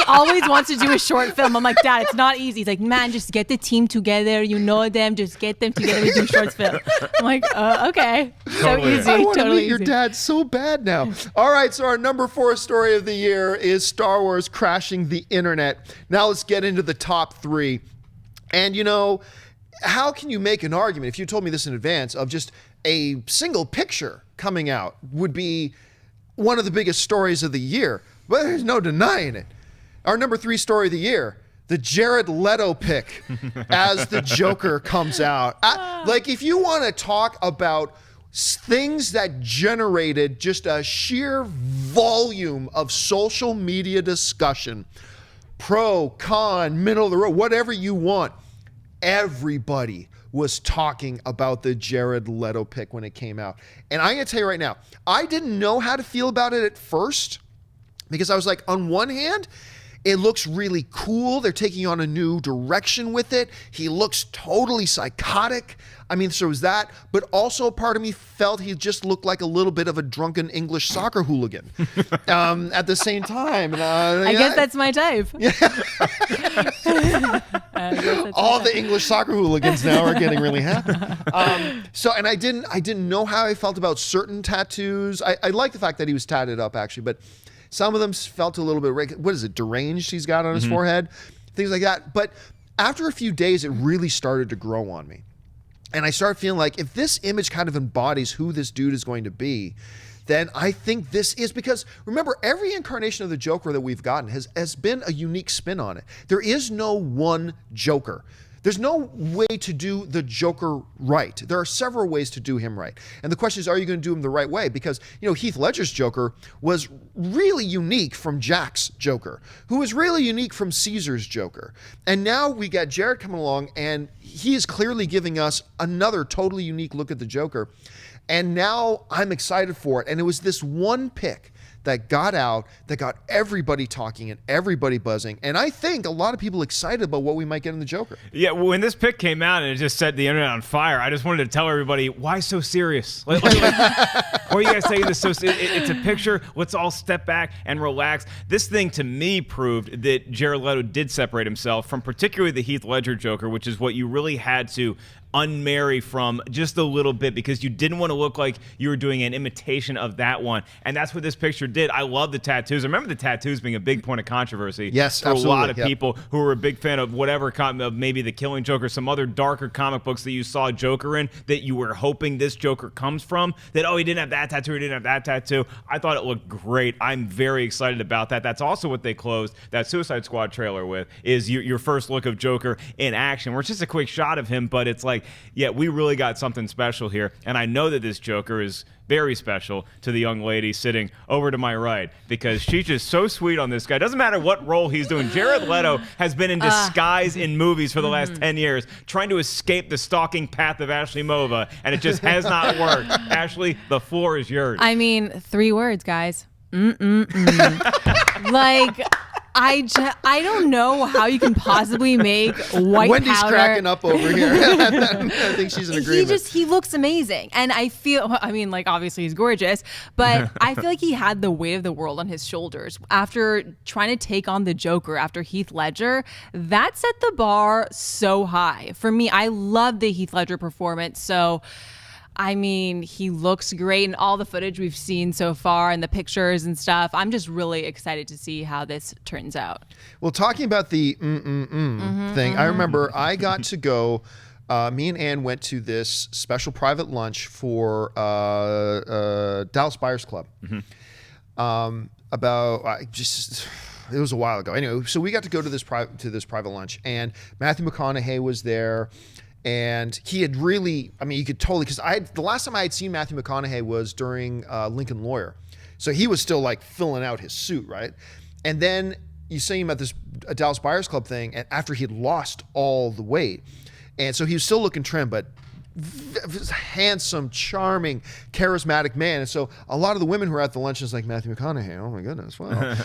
always wants to do a short film. I'm like, Dad, it's not easy. He's like, man, just get the team together. You know them. Just get them together. We do a short film. I'm like, okay. Totally. So easy. I want to totally meet your easy. dad so bad now. All right, so our number 4 story of the year is Star Wars crashing the internet. Now let's get into the top 3. And how can you make an argument, if you told me this in advance, of just a single picture coming out would be one of the biggest stories of the year? But there's no denying it. Our number 3 story of the year, the Jared Leto pick as the Joker comes out. Like, if you want to talk about things that generated just a sheer volume of social media discussion, pro, con, middle of the road, whatever you want, everybody was talking about the Jared Leto pick when it came out. And I'm going to tell you right now, I didn't know how to feel about it at first, because I was like, on one hand, it looks really cool. They're taking on a new direction with it. He looks totally psychotic. I mean, so is that. But also part of me felt he just looked like a little bit of a drunken English soccer hooligan at the same time. And, I guess that's my type. All the English soccer hooligans now are getting really happy. And I didn't know how I felt about certain tattoos. I like the fact that he was tatted up, actually, but some of them felt a little bit, what is it, deranged he's got on his forehead, things like that. But after a few days, it really started to grow on me. And I started feeling like if this image kind of embodies who this dude is going to be, then I think this is, because remember, every incarnation of the Joker that we've gotten has been a unique spin on it. There is no one Joker. There's no way to do the Joker right. There are several ways to do him right. And the question is, are you going to do him the right way? Because, Heath Ledger's Joker was really unique from Jack's Joker, who was really unique from Caesar's Joker. And now we got Jared coming along, and he is clearly giving us another totally unique look at the Joker. And now I'm excited for it. And it was this one pick that got out, that got everybody talking and everybody buzzing. And I think a lot of people excited about what we might get in the Joker. Yeah, when this pick came out and it just set the internet on fire, I just wanted to tell everybody, why so serious? Why are you guys saying this so serious? It's a picture. Let's all step back and relax. This thing, to me, proved that Jared Leto did separate himself from particularly the Heath Ledger Joker, which is what you really had to unmarry from just a little bit, because you didn't want to look like you were doing an imitation of that one. And that's what this picture did. I love the tattoos. I remember the tattoos being a big point of controversy for absolutely. a lot of people who were a big fan of whatever of maybe The Killing Joker, some other darker comic books that you saw Joker in that you were hoping this Joker comes from, that, he didn't have that tattoo, he didn't have that tattoo. I thought it looked great. I'm very excited about that. That's also what they closed that Suicide Squad trailer with, is your first look of Joker in action, where it's just a quick shot of him, but it's like, yeah, we really got something special here. And I know that this Joker is very special to the young lady sitting over to my right, because she's just so sweet on this guy. Doesn't matter what role he's doing. Jared Leto has been in disguise in movies for the last 10 years, trying to escape the stalking path of Ashley Mova, and it just has not worked. Ashley, the floor is yours. I mean, 3 words, guys. Like, I don't know how you can possibly make white Wendy's powder. cracking up over here. I think she's in agreement. He looks amazing. And I feel, obviously he's gorgeous, but I feel like he had the weight of the world on his shoulders. After trying to take on the Joker, after Heath Ledger, that set the bar so high. For me, I love the Heath Ledger performance. So, he looks great in all the footage we've seen so far and the pictures and stuff. I'm just really excited to see how this turns out. Well, talking about the thing, I remember I got to go, me and Ann went to this special private lunch for Dallas Buyers Club. It was a while ago. Anyway, so we got to go to this private lunch, and Matthew McConaughey was there. And he had really, you could totally, because the last time I had seen Matthew McConaughey was during Lincoln Lawyer. So he was still like filling out his suit, right? And then you see him at this Dallas Buyers Club thing, and after he had lost all the weight. And so he was still looking trim, but handsome, charming, charismatic man. And so a lot of the women who were at the lunch was like, Matthew McConaughey, oh my goodness, wow.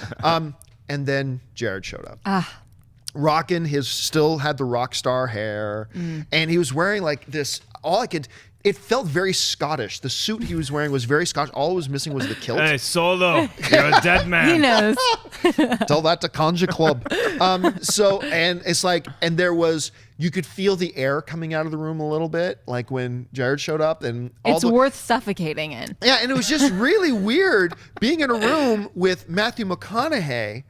And then Jared showed up. Rocking still had the rock star hair, and he was wearing like this, it felt very Scottish. The suit he was wearing was very Scottish. All it was missing was the kilt. Hey, Solo, you're a dead man. He knows. Tell that to Conja Club. And it's like, and you could feel the air coming out of the room a little bit, like when Jared showed up. And it's worth suffocating in. Yeah, and it was just really weird being in a room with Matthew McConaughey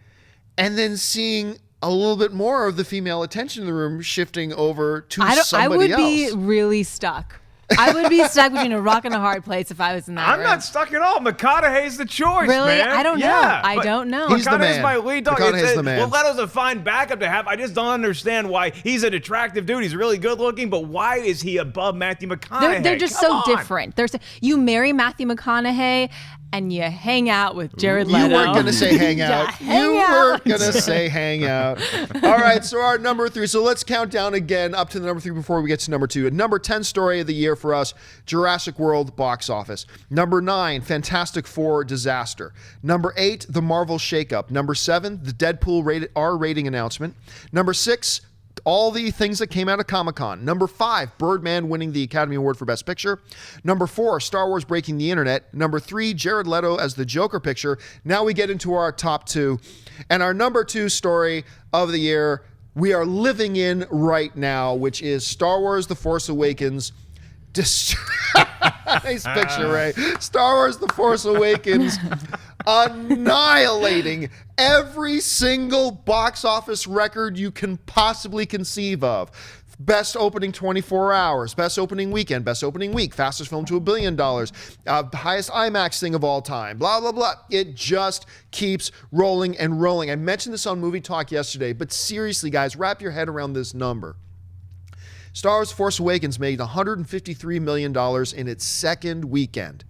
and then seeing a little bit more of the female attention in the room shifting over to somebody else. I would be really stuck. I would be stuck between a rock and a hard place if I was in that room. I'm not stuck at all. McConaughey's the choice, really? man. I don't know. I don't know. He's the man. McConaughey's my lead dog. McConaughey's the man. Well, Leto's a fine backup to have. I just don't understand why he's an attractive dude. He's really good looking, but why is he above Matthew McConaughey? They're just so different. You marry Matthew McConaughey and you hang out with Jared Leto. You weren't going to say hang out. You weren't going to say hang out. All right, so our number 3. So let's count down again up to the number 3 before we get to number 2. A number 10 story of the year for us, Jurassic World box office. Number 9, Fantastic Four disaster. Number 8, the Marvel shakeup. Number 7, the Deadpool R rating announcement. Number 6, all the things that came out of Comic-Con. Number 5, Birdman winning the Academy Award for Best Picture. Number 4, Star Wars breaking the internet. Number 3, Jared Leto as the Joker picture. Now we get into our top 2. And our number 2 story of the year we are living in right now, which is Star Wars The Force Awakens. Nice picture, Ray. Star Wars The Force Awakens annihilating every single box office record you can possibly conceive of. Best opening 24 hours, best opening weekend, best opening week, fastest film to $1 billion, highest IMAX thing of all time, blah, blah, blah. It just keeps rolling and rolling. I mentioned this on Movie Talk yesterday, but seriously, guys, wrap your head around this number. Star Wars Force Awakens made $153 million in its second weekend.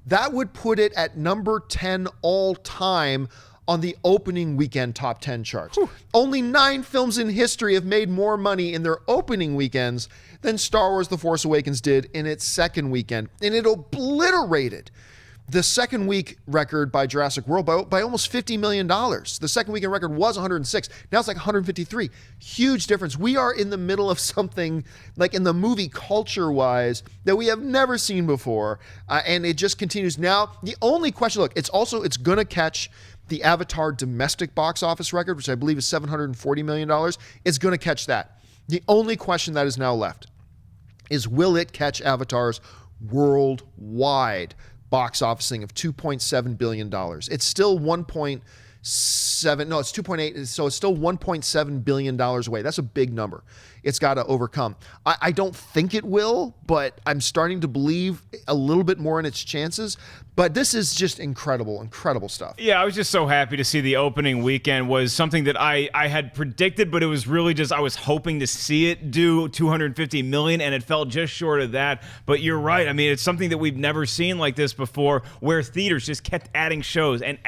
That would put it at number 10 all time on the opening weekend top 10 charts. Whew. Only 9 films in history have made more money in their opening weekends than Star Wars The Force Awakens did in its second weekend. And it obliterated the second week record by Jurassic World by almost $50 million. The second weekend record was 106. Now it's like 153. Huge difference. We are in the middle of something like in the movie culture-wise that we have never seen before. And it just continues. Now, the only question, look, it's going to catch the Avatar domestic box office record, which I believe is $740 million. It's going to catch that. The only question that is now left is, will it catch Avatar's worldwide box officing of $2.7 billion? It's still 1.7, no, it's 2.8, so it's still $1.7 billion away. That's a big number it's got to overcome. I don't think it will, but I'm starting to believe a little bit more in its chances. But this is just incredible, incredible stuff. Yeah, I was just so happy to see the opening weekend was something that I had predicted, but it was really just I was hoping to see it do $250 million, and it fell just short of that. But you're right. I mean, it's something that we've never seen like this before, where theaters just kept adding shows and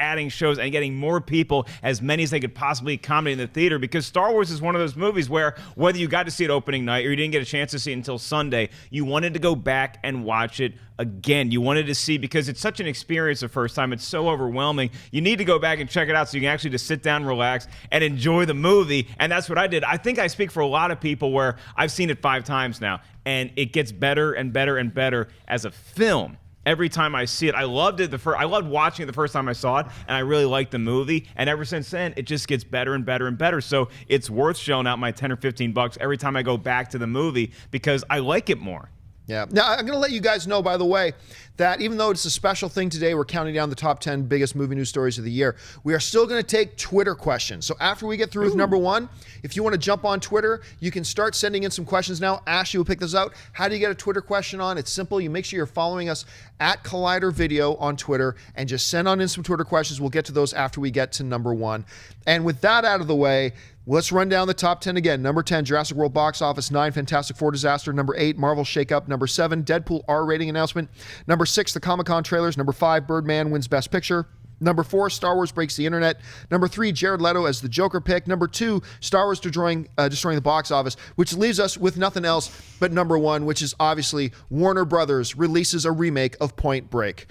getting more people, as many as they could possibly accommodate in the theater, because Star Wars is one of those movies where whether you got to see it opening night or you didn't get a chance to see it until Sunday, you wanted to go back and watch it again. You wanted to see, because it's such an experience the first time. It's so overwhelming. You need to go back and check it out so you can actually just sit down, relax, and enjoy the movie. And that's what I did. I think I speak for a lot of people where I've seen it 5 times now, and it gets better and better and better as a film. Every time I see it, I loved it. I loved watching it the first time I saw it, and I really liked the movie. And ever since then, it just gets better and better and better. So it's worth shelling out my $10 or $15 every time I go back to the movie because I like it more. Yeah. Now, I'm going to let you guys know, by the way, that even though it's a special thing today, we're counting down the top 10 biggest movie news stories of the year, we are still going to take Twitter questions. So after we get through with number 1, if you want to jump on Twitter, you can start sending in some questions now. Ashley will pick those out. How do you get a Twitter question on? It's simple. You make sure you're following us at Collider Video on Twitter and just send on in some Twitter questions. We'll get to those after we get to number 1. And with that out of the way, let's run down the top 10 again. Number 10, Jurassic World box office. 9, Fantastic Four disaster. Number 8, Marvel shakeup. Number 7, Deadpool R-rating announcement. Number 6, the Comic-Con trailers. Number 5, Birdman wins Best Picture. Number 4, Star Wars breaks the internet. Number 3, Jared Leto as the Joker pick. Number 2, Star Wars destroying the box office, which leaves us with nothing else but number 1, which is obviously Warner Brothers releases a remake of Point Break.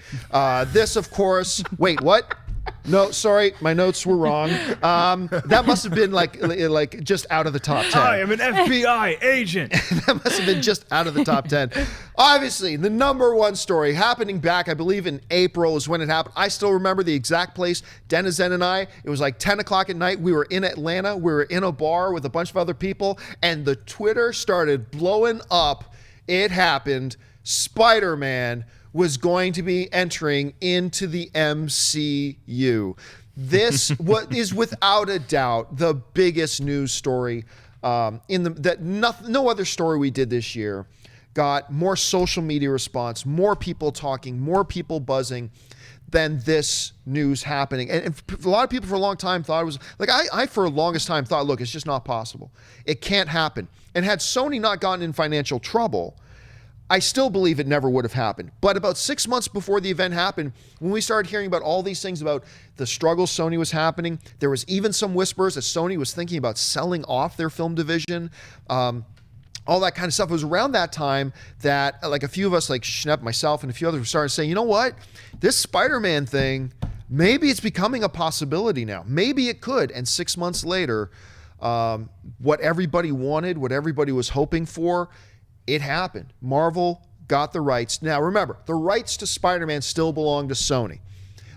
This, of course, wait, what? No, sorry, my notes were wrong. That must have been like just out of the top 10. I am an FBI agent. That must have been just out of the top 10. Obviously, the number 1 story happening back, I believe in April is when it happened. I still remember the exact place. Denizen and I, it was like 10 o'clock at night. We were in Atlanta. We were in a bar with a bunch of other people, and the Twitter started blowing up. It happened. Spider-Man was going to be entering into the MCU. This is without a doubt the biggest news story no other story we did this year got more social media response, more people talking, more people buzzing than this news happening. And a lot of people for a long time thought it was like, I for the longest time thought, look, it's just not possible. It can't happen. And had Sony not gotten in financial trouble, I still believe it never would have happened. But about 6 months before the event happened, when we started hearing about all these things about the struggles Sony was happening, there was even some whispers that Sony was thinking about selling off their film division, all that kind of stuff. It was around that time that like a few of us, like Schnepp, myself, and a few others started saying, you know what? This Spider-Man thing, maybe it's becoming a possibility now. Maybe it could. And 6 months later, what everybody wanted, what everybody was hoping for, it happened. Marvel got the rights. Now, remember, the rights to Spider-Man still belong to Sony.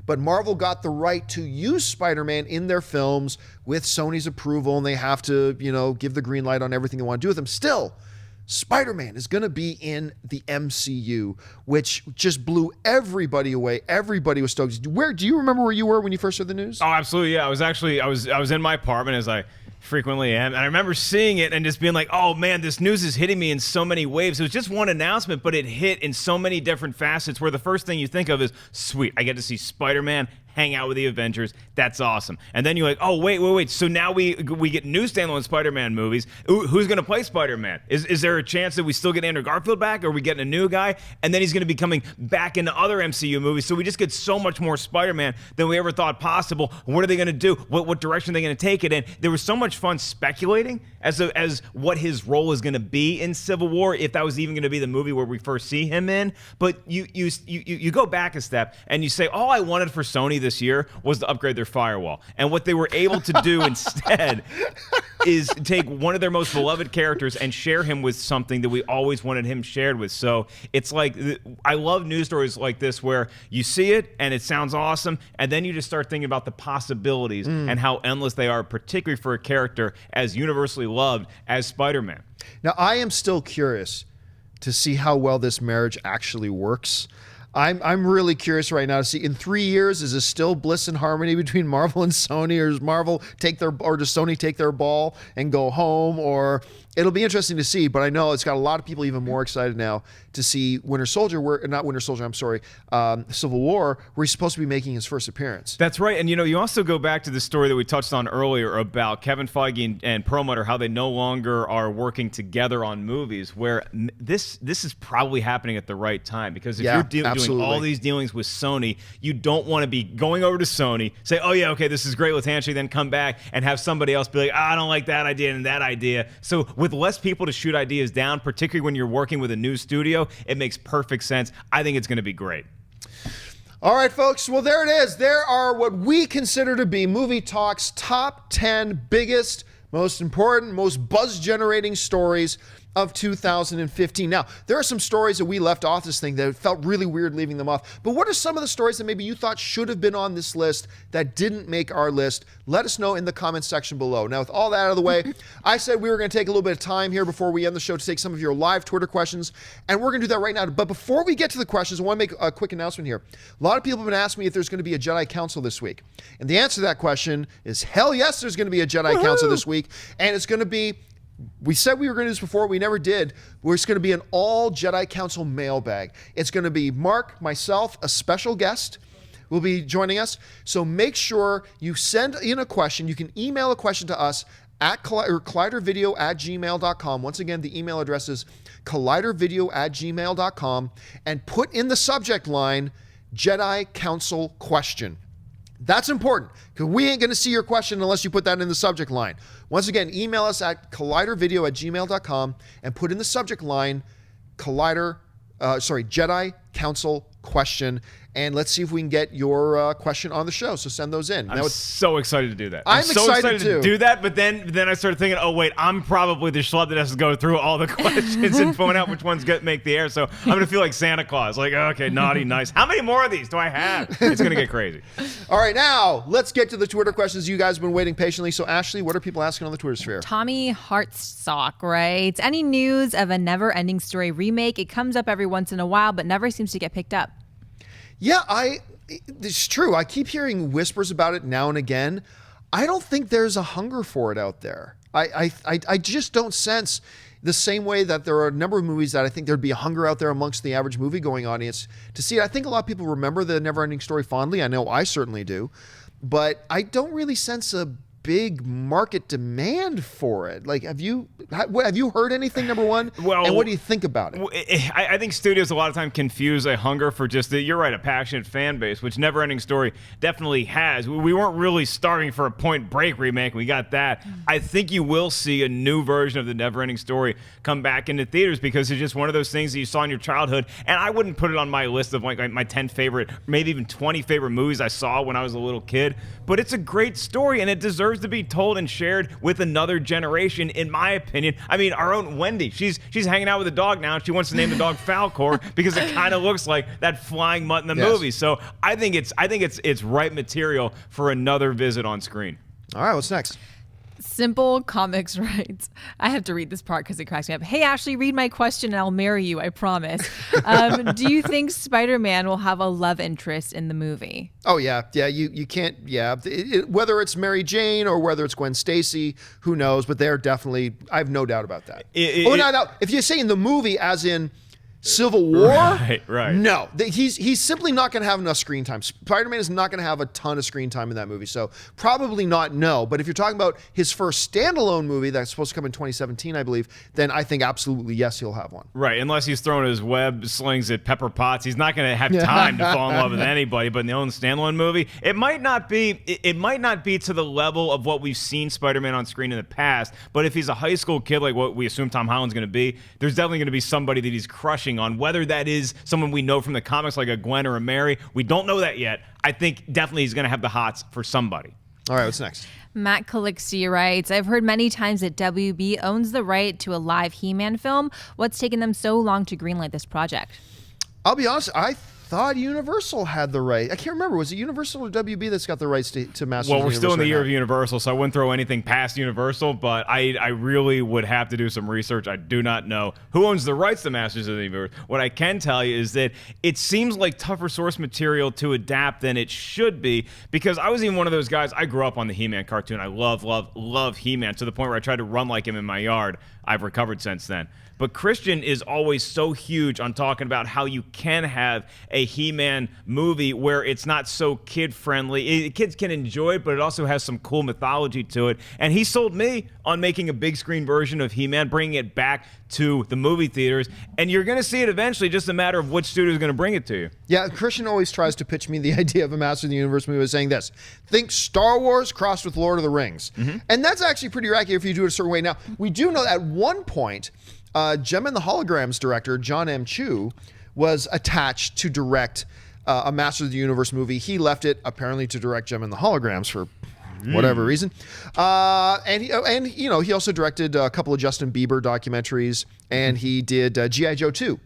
But Marvel got the right to use Spider-Man in their films with Sony's approval, and they have to, give the green light on everything they want to do with them. Still, Spider-Man is going to be in the MCU, which just blew everybody away. Everybody was stoked. Do you remember where you were when you first heard the news? Oh, absolutely. Yeah, I was in my apartment as I Frequently am. And I remember seeing it and just being like, oh man, this news is hitting me in so many waves. It was just one announcement, but it hit in so many different facets where the first thing you think of is, sweet, I get to see Spider-Man hang out with the Avengers. That's awesome. And then you're like, oh, wait. So now we get new standalone Spider-Man movies. Who's going to play Spider-Man? Is there a chance that we still get Andrew Garfield back? Or are we getting a new guy? And then he's going to be coming back into other MCU movies. So we just get so much more Spider-Man than we ever thought possible. What are they going to do? What direction are they going to take it in? There was so much fun speculating as what his role is going to be in Civil War, if that was even going to be the movie where we first see him in. But you go back a step and you say, all I wanted for Sony this year was to upgrade their firewall. And what they were able to do instead is take one of their most beloved characters and share him with something that we always wanted him shared with. So it's like, I love news stories like this where you see it and it sounds awesome, and then you just start thinking about the possibilities and how endless they are, particularly for a character as universally loved as Spider-Man. Now, I am still curious to see how well this marriage actually works. I'm really curious right now to see, in 3 years, is this still bliss and harmony between Marvel and Sony, or does Sony take their ball and go home? Or it'll be interesting to see, but I know it's got a lot of people even more excited now to see Civil War, where he's supposed to be making his first appearance. That's right. And you also go back to the story that we touched on earlier about Kevin Feige and Perlmutter, how they no longer are working together on movies, where this is probably happening at the right time, because if you're doing all these dealings with Sony, you don't want to be going over to Sony, say, oh yeah, okay, this is great, let's handshake, then come back and have somebody else be like, I don't like that idea and that idea. So with less people to shoot ideas down, particularly when you're working with a new studio, it makes perfect sense. I think it's going to be great. All right, folks. Well, there it is. There are what we consider to be Movie Talk's top 10 biggest, most important, most buzz-generating stories of 2015. Now, there are some stories that we left off this thing that felt really weird leaving them off. But what are some of the stories that maybe you thought should have been on this list that didn't make our list? Let us know in the comments section below. Now, with all that out of the way, I said we were going to take a little bit of time here before we end the show to take some of your live Twitter questions, and we're going to do that right now. But before we get to the questions, I want to make a quick announcement here. A lot of people have been asking me if there's going to be a Jedi Council this week. And the answer to that question is hell yes, there's going to be a Jedi Council this week. And it's going to be, we said we were going to do this before, we never did. It's going to be an all Jedi Council mailbag. It's going to be Mark, myself, a special guest will be joining us. So make sure you send in a question. You can email a question to us at collidervideo@gmail.com. Once again, the email address is collidervideo@gmail.com, and put in the subject line Jedi Council question. That's important, because we ain't going to see your question unless you put that in the subject line. Once again, email us at collidervideo@gmail.com and put in the subject line Jedi Council question, and let's see if we can get your question on the show. So send those in. I'm so excited to do that. I'm so excited to do that, but then I started thinking, oh wait, I'm probably the schlub that has to go through all the questions and point out which ones make the air. So I'm going to feel like Santa Claus. Like, okay, naughty, nice. How many more of these do I have? It's going to get crazy. All right, now let's get to the Twitter questions. You guys have been waiting patiently. So Ashley, what are people asking on the Twitter sphere? Tommy Hartsock writes, any news of a Never-Ending Story remake? It comes up every once in a while, but never seems to get picked up. Yeah, it's true. I keep hearing whispers about it now and again. I don't think there's a hunger for it out there. I just don't sense the same way that there are a number of movies that I think there'd be a hunger out there amongst the average movie-going audience to see it. I think a lot of people remember the Never-Ending Story fondly. I know I certainly do. But I don't really sense a big market demand for it. Like, have you heard anything, number one? Well, and what do you think about it? I think studios a lot of time confuse a hunger for just you're right, a passionate fan base, which Never-Ending Story definitely has. We weren't really starving for a Point Break remake. We got that. I think you will see a new version of the Never-Ending Story come back into theaters, because it's just one of those things that you saw in your childhood. And I wouldn't put it on my list of like my 10 favorite, maybe even 20 favorite movies I saw when I was a little kid. But it's a great story, and it deserves to be told and shared with another generation, in my opinion. I mean, our own Wendy, she's hanging out with a dog now, and she wants to name the dog Falcor because it kind of looks like that flying mutt in the movie. So I think it's right material for another visit on screen. All right, what's next? Simple Comics writes, I have to read this part because it cracks me up. Hey, Ashley, read my question and I'll marry you, I promise. Do you think Spider-Man will have a love interest in the movie? Oh, yeah. Yeah, you can't, whether it's Mary Jane or whether it's Gwen Stacy, who knows, but they're definitely, I have no doubt about that. No. If you're saying the movie as in Civil War, right. No, he's simply not going to have enough screen time. Spider-Man is not going to have a ton of screen time in that movie, so probably not. No, but if you're talking about his first standalone movie that's supposed to come in 2017, I believe, then I think absolutely yes, he'll have one. Right, unless he's throwing his web slings at Pepper Potts, he's not going to have time to fall in love with anybody. But in the own standalone movie, it might not be to the level of what we've seen Spider-Man on screen in the past. But if he's a high school kid, like what we assume Tom Holland's going to be, there's definitely going to be somebody that he's crushing on, whether that is someone we know from the comics like a Gwen or a Mary. We don't know that yet. I think definitely he's going to have the hots for somebody. All right, what's next? Matt Calixti writes, I've heard many times that WB owns the right to a live He-Man film. What's taken them so long to greenlight this project? I'll be honest, I thought Universal had the right. I can't remember. Was it Universal or WB that's got the rights to Masters of the Universe? Well, we're still in the year now? of Universal, so I wouldn't throw anything past Universal, but I really would have to do some research. I do not know who owns the rights to Masters of the Universe. What I can tell you is that it seems like tougher source material to adapt than it should be, because I was even one of those guys. I grew up on the He-Man cartoon. I love He-Man to the point where I tried to run like him in my yard. I've recovered since then. But Christian is always so huge on talking about how you can have a He-Man movie where it's not so kid-friendly. Kids can enjoy it, but it also has some cool mythology to it. And he sold me on making a big screen version of He-Man, bringing it back to the movie theaters. And you're going to see it eventually, just a matter of which studio is going to bring it to you. Yeah, Christian always tries to pitch me the idea of a Master of the Universe movie by saying this: think Star Wars crossed with Lord of the Rings. Mm-hmm. And that's actually pretty accurate if you do it a certain way. Now, we do know at one point, Gem and the Holograms director, John M. Chu, was attached to direct a Masters of the Universe movie. He left it apparently to direct Gem and the Holograms for whatever reason. And he also directed a couple of Justin Bieber documentaries, and he did G.I. Joe 2,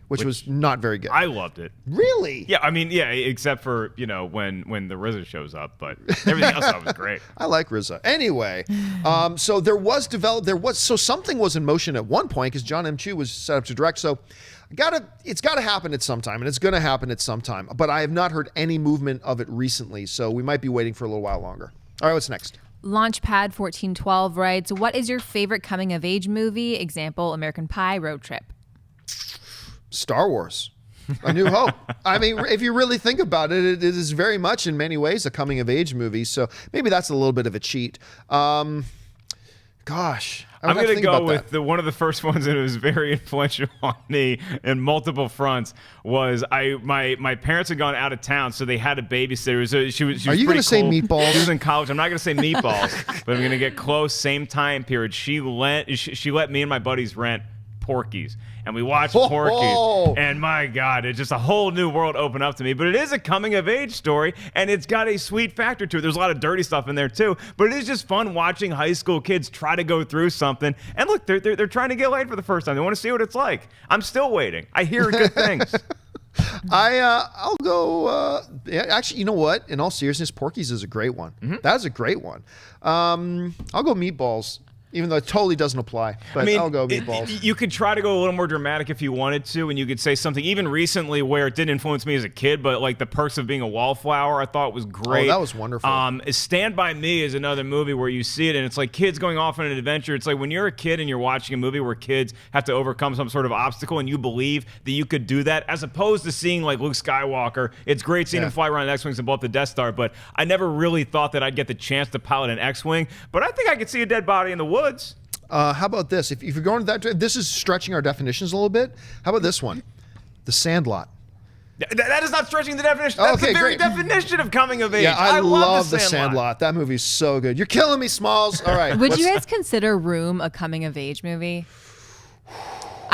which was not very good. I loved it. Really? Yeah, I mean, yeah, except for, when the RZA shows up, but everything else was great. I like RZA. Anyway, so so something was in motion at one point because John M. Chu was set up to direct. So it's got to happen at some time, and it's going to happen at some time. But I have not heard any movement of it recently, so we might be waiting for a little while longer. All right, what's next? Launchpad 1412 writes, what is your favorite coming-of-age movie? Example, American Pie, Road Trip. Star Wars. A New Hope. I mean, if you really think about it, it is very much in many ways a coming-of-age movie, so maybe that's a little bit of a cheat. Gosh. I'm going to go with one of the first ones that was very influential on me in multiple fronts was my parents had gone out of town, so they had a babysitter. She was Are you going to say Meatballs? She was in college. I'm not going to say Meatballs, but I'm going to get close. Same time period. She let me and my buddies rent Porky's. And we watched Porky's, and my God, it's just a whole new world opened up to me. But it is a coming-of-age story, and it's got a sweet factor to it. There's a lot of dirty stuff in there, too. But it is just fun watching high school kids try to go through something. And look, they're trying to get laid for the first time. They want to see what it's like. I'm still waiting. I hear good things. I'll go. Actually, you know what? In all seriousness, Porky's is a great one. Mm-hmm. That is a great one. I'll go Meatballs. Even though it totally doesn't apply. But I'll go Meatballs. You could try to go a little more dramatic if you wanted to, and you could say something even recently where it didn't influence me as a kid, but like The Perks of Being a Wallflower, I thought was great. Oh, that was wonderful. Stand By Me is another movie where you see it, and it's like kids going off on an adventure. It's like when you're a kid and you're watching a movie where kids have to overcome some sort of obstacle, and you believe that you could do that, as opposed to seeing like Luke Skywalker. It's great seeing him fly around X-Wings and blow up the Death Star, but I never really thought that I'd get the chance to pilot an X-Wing, but I think I could see a dead body in the woods. How about this? If you're going to that, this is stretching our definitions a little bit. How about this one? The Sandlot. That is not stretching the definition. That's the very definition of coming of age. Yeah, I love the Sandlot. That movie's so good. You're killing me, Smalls. All right. Would you guys consider Room a coming of age movie?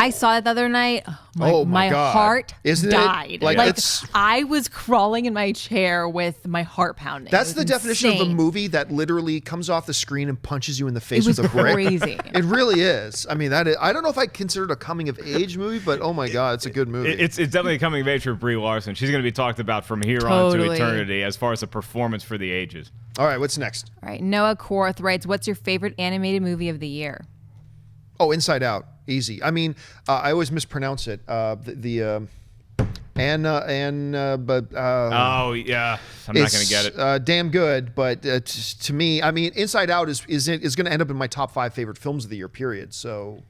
I saw it the other night. Oh my God. Heart Isn't it? died. Like, Like it's- I was crawling in my chair with my heart pounding. That's It the was definition of a insane. movie that literally comes off the screen and punches you in the face It was with a brick. crazy. It really is. I mean, that is, I don't know if I consider it a coming of age movie, but oh my God, it's a good movie. It's definitely a coming of age for Brie Larson. She's going to be talked about from here on to Totally. eternity as far as a performance for the ages. All right, what's next? All right, Noah Korth writes, "What's your favorite animated movie of the year?" Oh, Inside Out. Easy. I mean, I always mispronounce it. Oh yeah, I'm not going to get it. Damn good, but to me, I mean, Inside Out is going to end up in my top 5 favorite films of the year. Period. So.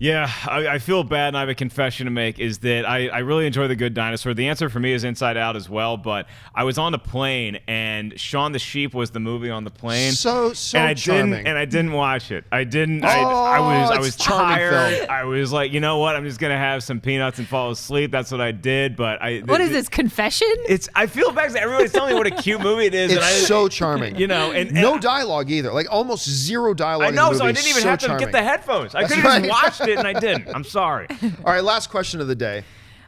Yeah, I feel bad, and I have a confession to make, is that I really enjoy The Good Dinosaur. The answer for me is Inside Out as well, but I was on the plane, and Shaun the Sheep was the movie on the plane. So charming. I didn't watch it. I didn't. Oh, I was it's a charming tired. film. I was like, you know what? I'm just going to have some peanuts and fall asleep. That's what I did, but What is this, confession? I feel bad because everybody's telling me what a cute movie it is. It's and so charming. You know, and no dialogue either. Like almost zero dialogue. I know, in the so movie. I didn't even So have to charming. get the headphones. I That's could have right. just watched it, and I didn't. I'm sorry. All right, last question of the day.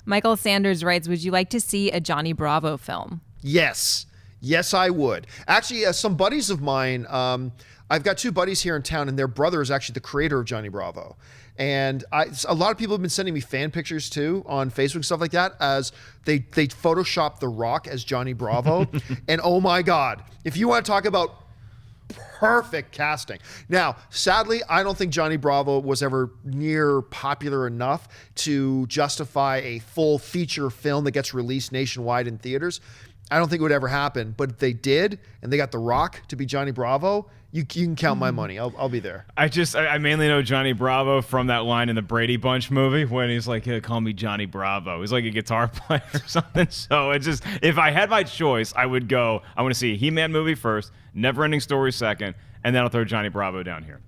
Michael Sanders writes, "Would you like to see a Johnny Bravo film?" Yes. Yes, I would. Actually, some buddies of mine, I've got 2 buddies here in town, and their brother is actually the creator of Johnny Bravo. And a lot of people have been sending me fan pictures too on Facebook and stuff like that, as they Photoshopped The Rock as Johnny Bravo. And oh my God, if you want to talk about perfect casting. Now, sadly, I don't think Johnny Bravo was ever near popular enough to justify a full feature film that gets released nationwide in theaters. I don't think it would ever happen, but if they did, and they got The Rock to be Johnny Bravo, you can count my money. I'll be there. I mainly know Johnny Bravo from that line in the Brady Bunch movie when he's like, "Hey, call me Johnny Bravo." He's like a guitar player or something. So it's just, if I had my choice, I would go, I want to see a He-Man movie first, Neverending Story second, and then I'll throw Johnny Bravo down here.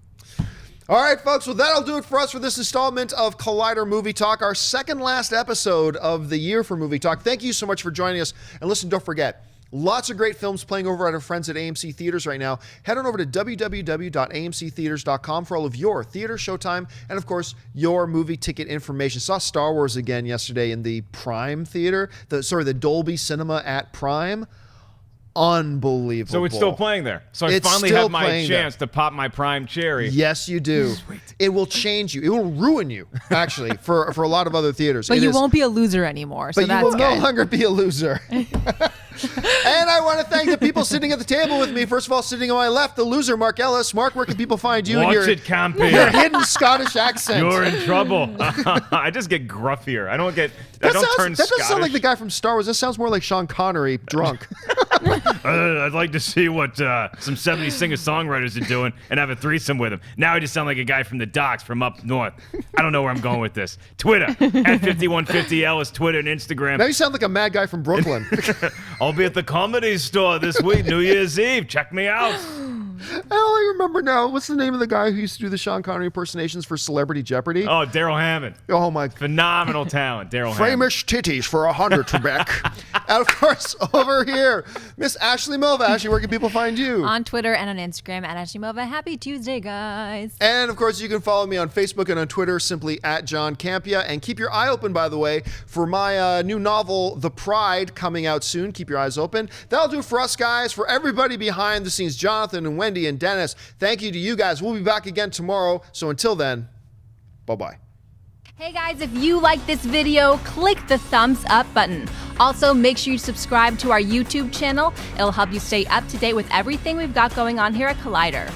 All right, folks. Well, that'll do it for us for this installment of Collider Movie Talk, our second last episode of the year for Movie Talk. Thank you so much for joining us. And listen, don't forget, lots of great films playing over at our friends at AMC Theaters right now. Head on over to www.amctheaters.com for all of your theater showtime and, of course, your movie ticket information. Saw Star Wars again yesterday in the Prime Theater, the Dolby Cinema at Prime. Unbelievable. So it's still playing there. So I It's finally still have my playing chance to pop my prime cherry. Yes, you do. Sweet. It will change you. It will ruin you, actually, for a lot of other theaters. But It you is- won't be a loser anymore. So But you that's will good. no longer be a loser. And I want to thank the people sitting at the table with me. First of all, sitting on my left, the loser, Mark Ellis. Mark, where can people find you? Watch your, it, Campy. your hidden Scottish accent. You're in trouble. I just get gruffier. I don't turn that doesn't Scottish. sound like the guy from Star Wars. That sounds more like Sean Connery drunk. I'd like to see what some 70s singer-songwriters are doing and have a threesome with them. Now I just sound like a guy from the docks from up north. I don't know where I'm going with this. Twitter, at 5150Ellis, Twitter and Instagram. Now you sound like a mad guy from Brooklyn. I'll be at the Comedy Store this week, New Year's Eve. Check me out. I only remember now. What's the name of the guy who used to do the Sean Connery impersonations for Celebrity Jeopardy? Oh, Daryl Hammond. Oh my. Phenomenal talent, Daryl Hammond. Framish titties for 100, Trebek. And of course, over here, Miss Ashley Mova. Ashley, where can people find you? On Twitter and on Instagram at Ashley Mova. Happy Tuesday, guys. And of course, you can follow me on Facebook and on Twitter, simply at John Campia. And keep your eye open, by the way, for my new novel, The Pride, coming out soon. Keep your eyes open. That'll do it for us, guys. For everybody behind the scenes, Jonathan and Wendy and Dennis, thank you to you guys. We'll be back again tomorrow. So until then, bye-bye. Hey guys, if you like this video, click the thumbs up button. Also, make sure you subscribe to our YouTube channel. It'll help you stay up to date with everything we've got going on here at Collider.